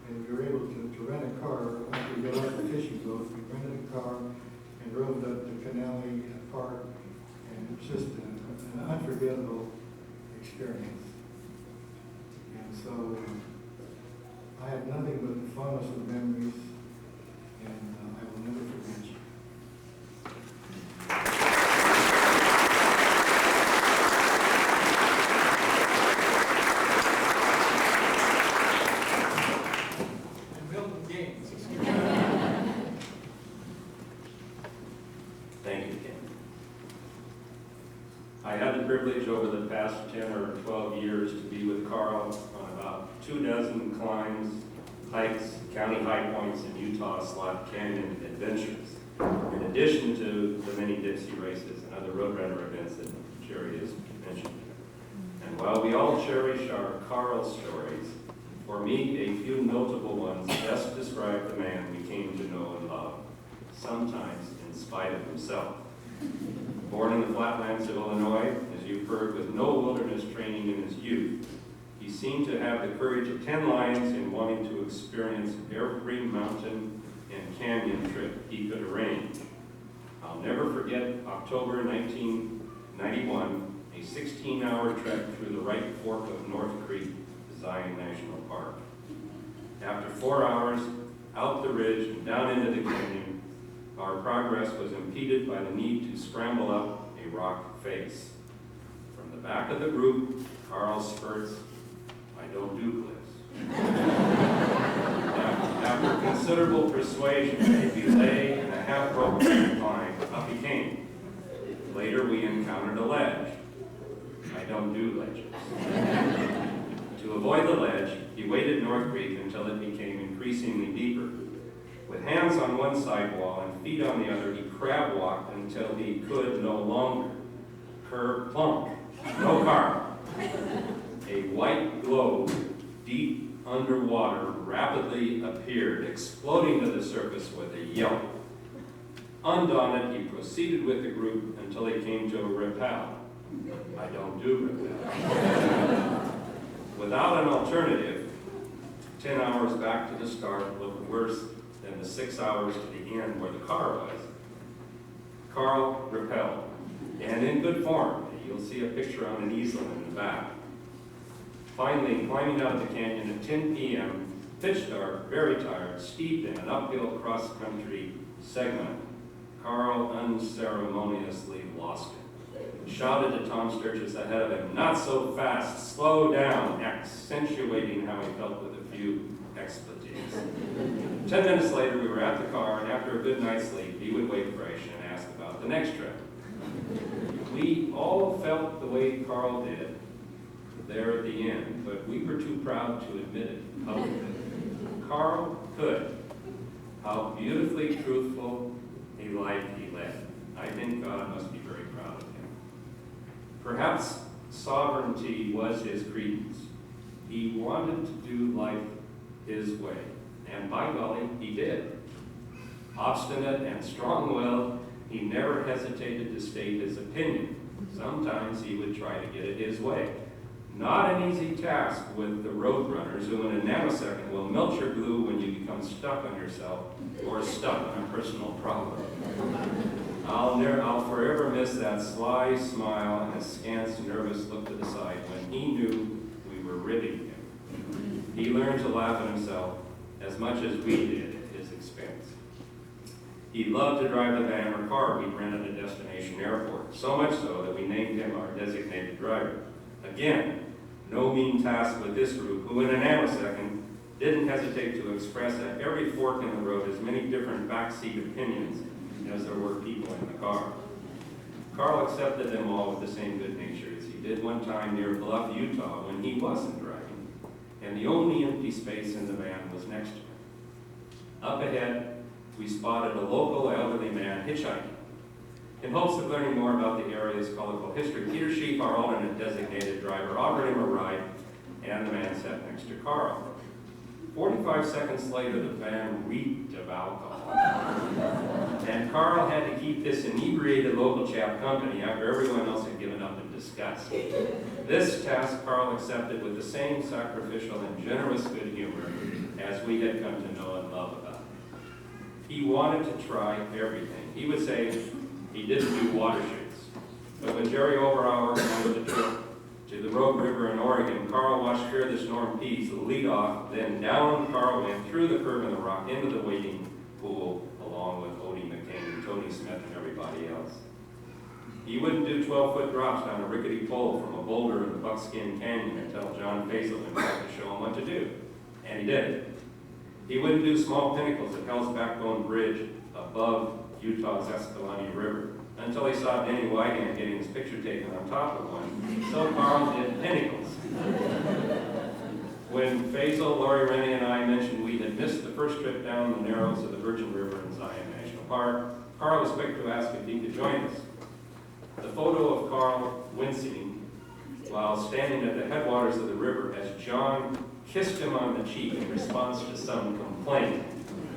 and we were able to rent a car. After we got off the fishing boat, we rented a car and drove up to Canali Park, and it was just an unforgettable experience. And so I have nothing but the fondest of memories, and I will never forget you. And Milton Gaines. Thank you, Ken. I had the privilege over the past 10 or 12 years to be with Carl on about 24 climbs, hikes, county high points, and Utah Slot Canyon adventures, in addition to the many Dixie races and other Roadrunner events that Jerry has mentioned. And while we all cherish our Carl stories, for me, a few notable ones best describe the man we came to know and love, sometimes in spite of himself. Born in the flatlands of Illinois, as you've heard, with no wilderness training in his youth, he seemed to have the courage of 10 lions in wanting to experience every mountain and canyon trip he could arrange. I'll never forget October 1991, a 16-hour trek through the right fork of North Creek, Zion National Park. After 4 hours, out the ridge and down into the canyon, our progress was impeded by the need to scramble up a rock face. From the back of the group, Carl spurts, "I don't do cliffs." After considerable persuasion, a belay and a half-rope climb, up he came. Later, we encountered a ledge. "I don't do ledges." To avoid the ledge, he waded North Creek until it became increasingly deeper. With hands on one side wall and feet on the other, he crab walked until he could no longer. Curb plunk. No car. A white globe deep underwater rapidly appeared, exploding to the surface with a yelp. Undaunted, he proceeded with the group until he came to a rappel. "I don't do rappel." Without an alternative, 10 hours back to the start looked worse than the 6 hours to the end where the car was. Carl rappelled, and in good form. You'll see a picture on an easel in the back. Finally, climbing out of the canyon at 10 p.m., pitch dark, very tired, steep in an uphill cross-country segment, Carl unceremoniously lost it. He shouted to Tom Sturgis ahead of him, "Not so fast, slow down," accentuating how he felt with a few expletives. 10 minutes later, we were at the car, and after a good night's sleep, he would wake fresh and ask about the next trip. We all felt the way Carl did there at the end, but we were too proud to admit it publicly. Carl could. How beautifully truthful a life he led. I think God must be very proud of him. Perhaps sovereignty was his credence. He wanted to do life his way, and by golly, he did. Obstinate and strong-willed, he never hesitated to state his opinion. Sometimes he would try to get it his way. Not an easy task with the roadrunners who in a nanosecond will melt your glue when you become stuck on yourself or stuck on a personal problem. I'll forever miss that sly smile and askance, nervous look to the side when he knew we were ribbing him. He learned to laugh at himself as much as we did at his expense. He loved to drive the van or car we'd rent at a destination airport, so much so that we named him our designated driver. Again, no mean task with this group, who in a nanosecond didn't hesitate to express at every fork in the road as many different backseat opinions as there were people in the car. Carl accepted them all with the same good nature as he did one time near Bluff, Utah, when he wasn't driving, and the only empty space in the van was next to him. Up ahead, we spotted a local elderly man hitchhiking. In hopes of learning more about the area's colorful history, Peter Sheep, our alternate designated driver, offered him a ride, and the man sat next to Carl. 45 seconds later, the van reeked of alcohol. And Carl had to keep this inebriated local chap company after everyone else had given up in disgust. This task Carl accepted with the same sacrificial and generous good humor as we had come to know and love about him. He wanted to try everything. He would say he didn't do water chutes. But when Jerry Oberauer wanted the trip to the Rogue River in Oregon, Carl watched Fearless Norm Pease lead off, then down Carl went through the curve in the rock into the wading pool, along with Odie McCain and Tony Smith and everybody else. He wouldn't do 12-foot drops down a rickety pole from a boulder in the Buckskin Canyon until John Faisal went back to show him what to do, and he did it. He wouldn't do small pinnacles at Hell's Backbone Bridge above Utah's Escalante River until he saw Danny Whitehan getting his picture taken on top of one. So Carl did pinnacles. When Faisal, Lori, Rennie, and I mentioned we had missed the first trip down the narrows of the Virgin River in Zion National Park, Carl was quick to ask if he could join us. The photo of Carl wincing while standing at the headwaters of the river as John kissed him on the cheek in response to some complaint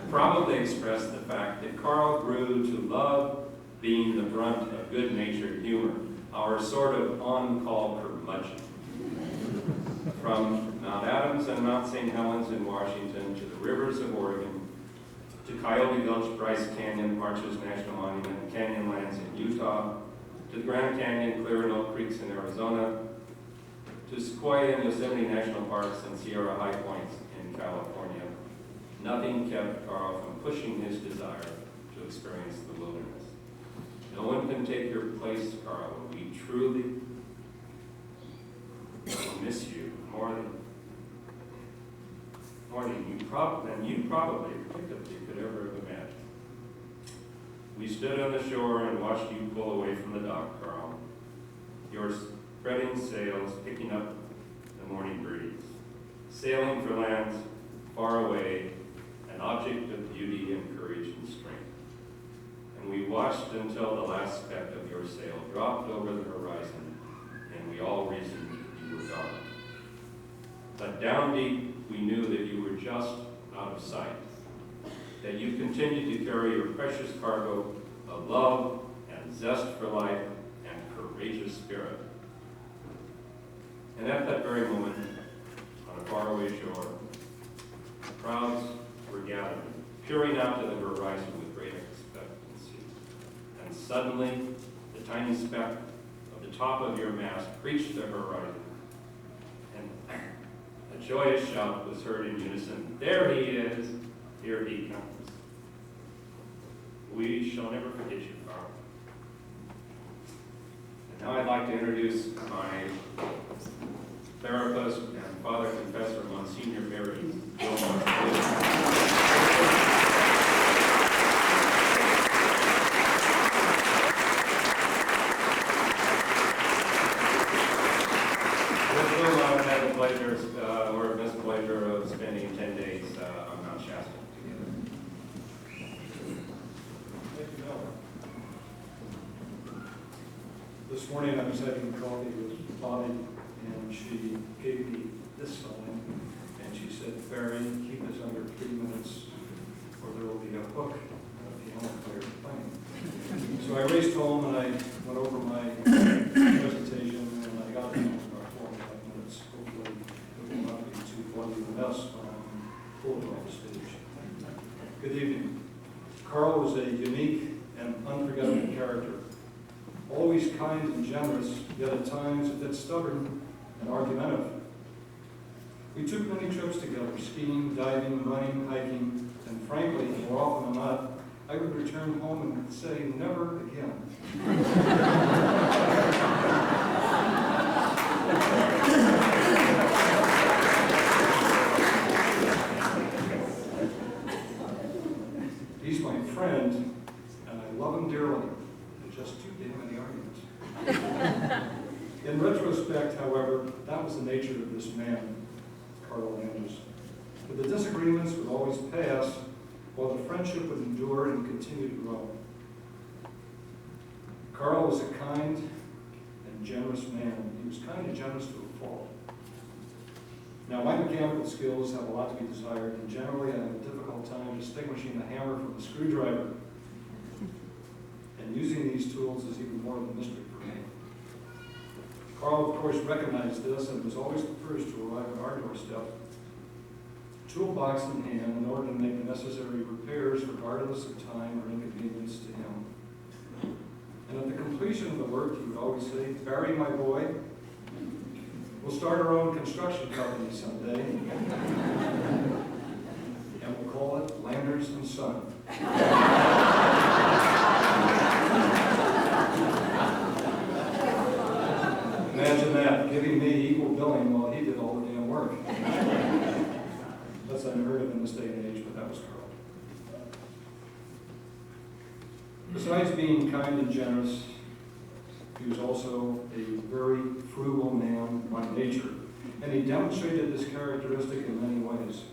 probably expressed the fact that Carl grew to love being the brunt of good-natured humor, our sort of on-call curmudgeon. From Mount Adams and Mount St. Helens in Washington to the rivers of Oregon, to Coyote Gulch, Bryce Canyon, Arches National Monument, and Canyonlands in Utah, to the Grand Canyon, Clear and Oak Creeks in Arizona, to Sequoia and Yosemite National Parks and Sierra High Points in California. Nothing kept Carl from pushing his desire to experience the wilderness. No one can take your place, Carl. We truly will miss you more than you probably predictably could ever have imagined. We stood on the shore and watched you pull away from the dock, Carl. Your spreading sails picking up the morning breeze, sailing for lands far away, an object of beauty and courage and strength. And we watched until the last speck of your sail dropped over the horizon, and we all reasoned you were gone. But down deep, we knew that you were just out of sight, that you continued to carry your precious cargo of love and zest for life and courageous spirit. And at that very moment, on a faraway shore, crowds were gathered, peering out to the horizon with great expectancy. And suddenly, the tiny speck of the top of your mast reached the horizon, and a joyous shout was heard in unison. There he is, here he comes. We shall never forget you, Carl. Now I'd like to introduce my therapist and father confessor, Monsignor Barry Gilmore. I've had the pleasure, or mispleasure of spending 10 days on Mount Shasta together. Thank you, Mel. This morning I was having coffee with Bonnie, and she gave me this sign, and she said, "Barry, keep this under 3 minutes, or there will be a hook piano player playing." So I raced home and I went over my presentation, and I got it. Hopefully, it will not be too bloody a mess when I'm pulled off the stage. Good evening. Carl was a unique and unforgettable character. Always kind and generous, yet at times a bit stubborn and argumentative. We took many trips together, skiing, diving, running, hiking, and frankly, more often than not, I would return home and say, "Never again." He's my friend, and I love him dearly. There's just too damn many arguments. In retrospect, however, that was the nature of this man, Carl Landers. But the disagreements would always pass, while the friendship would endure and continue to grow. Carl was a kind and generous man. He was kind and generous to a fault. Now, my mechanical skills have a lot to be desired, and generally I have a difficult time distinguishing the hammer from the screwdriver. And using these tools is even more of a mystery for me. Carl, of course, recognized this and was always the first to arrive at our doorstep, toolbox in hand, in order to make the necessary repairs regardless of time or inconvenience to him. And at the completion of the work, he would always say, "Barry, my boy, we'll start our own construction company someday, and we'll call it Landers and Son." Imagine that, giving me equal billing while he did all the damn work. That's unheard of in this day and age, but that was Carl. Besides being kind and generous, he was also a very frugal man by nature, and he demonstrated this characteristic in many ways.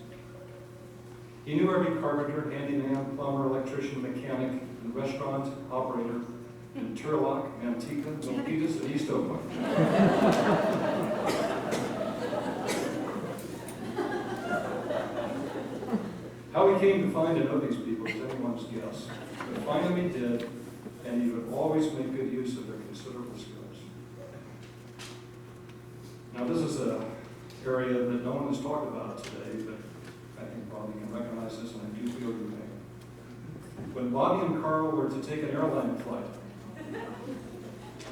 He knew every carpenter, handyman, plumber, electrician, mechanic, and restaurant operator in Turlock, Manteca, Milpitas, and East Oakland. How he came to find and know these people is anyone's guess, but finally he did, and he would always make good use of their considerable skills. Now, this is an area that no one has talked about today, but I think Bobby can recognize this, and I do feel you may. When Bobby and Carl were to take an airline flight,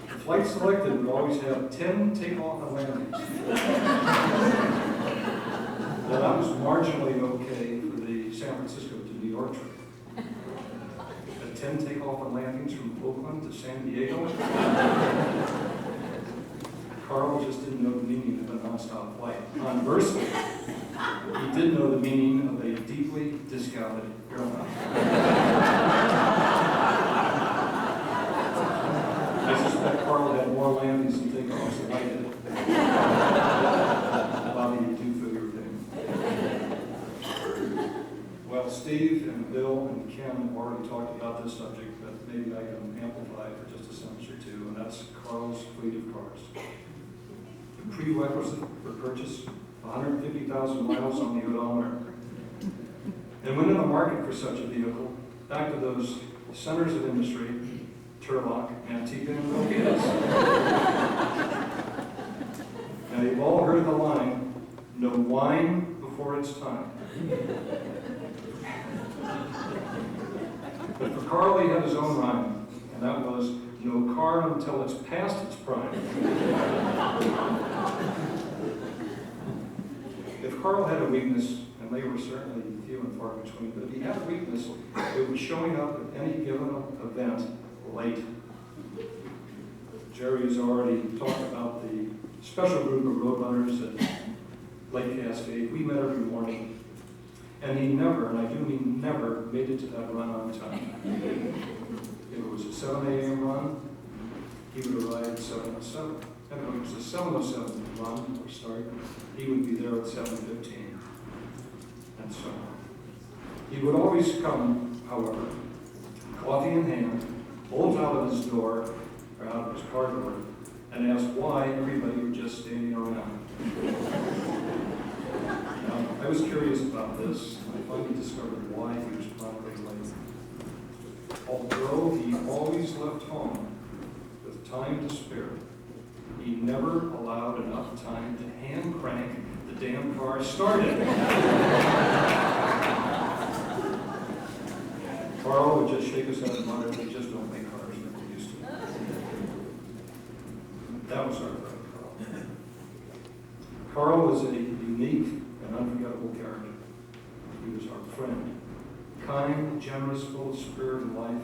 the flight selected would always have 10 takeoff and landings. Now, that was marginally okay for the San Francisco to New York trip. But 10 takeoff and landings from Oakland to San Diego? Carl just didn't know the meaning of a nonstop flight. Conversely, he did know the meaning of a deeply discounted airline. I suspect Carl had more landings and takeoffs than I did. Bobby, you do feel your pain. Well, Steve and Bill and Ken have already talked about this subject, but maybe I can amplify it for just a sentence or two, and that's Carl's fleet of cars. The prerequisite for purchase, 150,000 miles on the odometer. And when in the market for such a vehicle, back to those centers of industry, Turlock, Manteca, and Milpitas. Now, you've all heard the line, "No wine before it's time." But for Carl, he had his own rhyme, and that was, "No car until it's past its prime." If Carl had a weakness, and they were certainly few and far between, but if he had a weakness, it was showing up at any given event late. Jerry has already talked about the special group of road runners at Lake Cascade. We met every morning, and he never, and I do mean never, made it to that run on time. If it was a 7 a.m. run, he would arrive at 7:07. And if it was a 7:07 run or start, he would be there at 7:15, and so on. He would always come, however, coffee in hand, bolt out of his door, or out of his car door, and ask why everybody was just standing around. Now, I was curious about this, and I finally discovered why he was chronically late. Although he always left home with time to spare, he never allowed enough time to hand crank the damn car started. Carl would just shake his head and mutter, "They just don't make cars like they used to." That was our friend Carl. Carl was a unique and unforgettable character. He was our friend, kind, generous, full of spirit and life.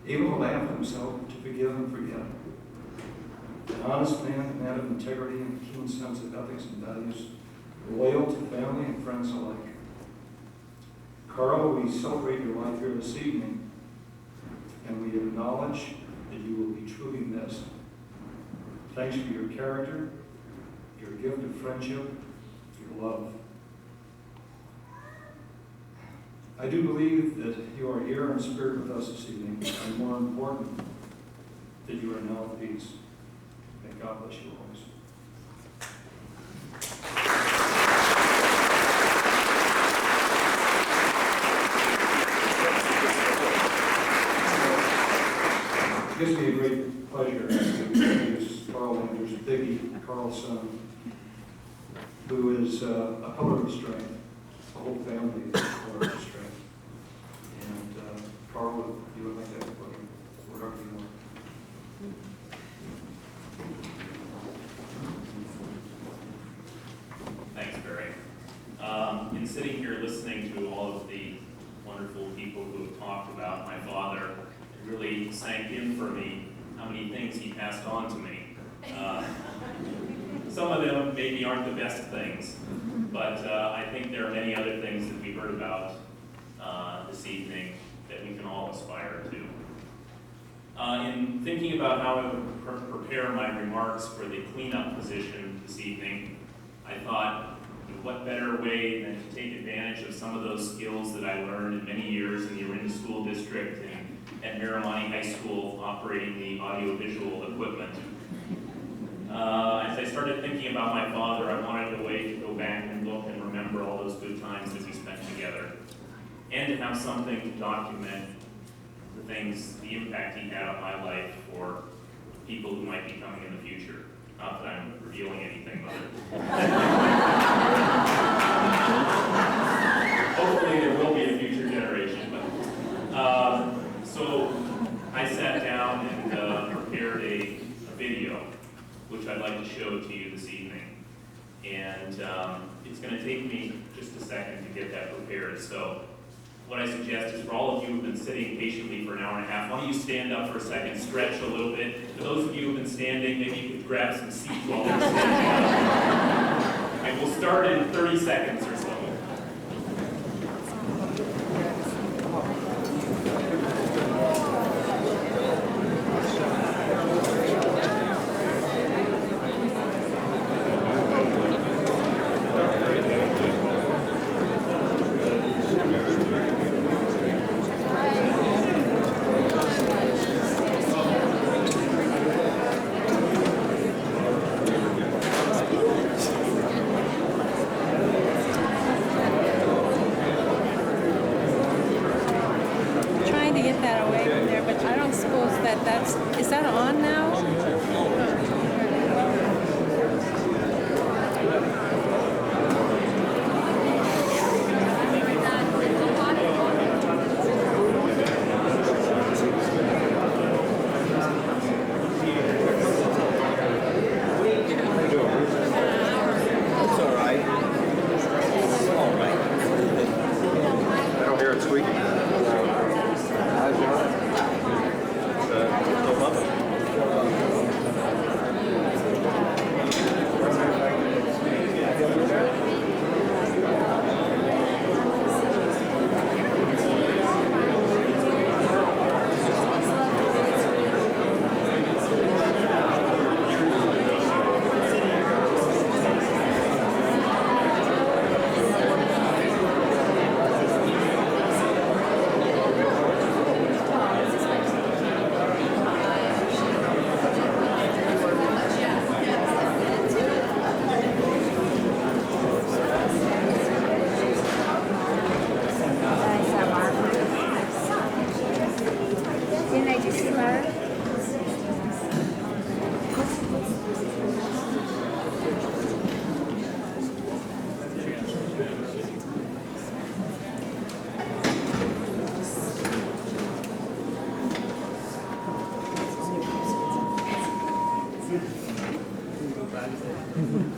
Able to laugh at himself, to forgive and forget. An honest man, a man of integrity and a keen sense of ethics and values, loyal to family and friends alike. Carl, we celebrate your life here this evening, and we acknowledge that you will be truly missed. Thanks for your character, your gift of friendship, your love. I do believe that you are here in spirit with us this evening, and more important, that you are now at peace. May God bless you always. It gives me a great pleasure to introduce Carl Landers, Biggie, Carl's son, who is a pillar of strength. The whole family is a pillar of strength. And Carl, you would like that whatever you want. Thanks, Barry. In sitting here listening to all of the wonderful people who have talked about my father, it really sank in for me how many things he passed on to me. Some of them maybe aren't the best things, but I think there are many other things that we heard about this evening that we can all aspire to. In thinking about how I would prepare my remarks for the cleanup position this evening, I thought, what better way than to take advantage of some of those skills that I learned in many years in the Orinda School District and at Miramani High School operating the audiovisual equipment. As I started thinking about my father, I wanted a way to go back and look and remember all those good times that we spent together, and to have something to document the things, the impact he had on my life for people who might be coming in the future. Not that I'm revealing anything, but hopefully there will be a future generation. But so I sat down and prepared a video, which I'd like to show to you this evening. And it's going to take me just a second to get that prepared. So what I suggest is for all of you who have been sitting patiently for an hour and a half, why don't you stand up for a second, stretch a little bit. For those of you who have been standing, maybe you could grab some seats while they're standing. And we'll start in 30 seconds or so. Is that on now? It's all right. It's all right. Didn't I just smile? Mm-hmm.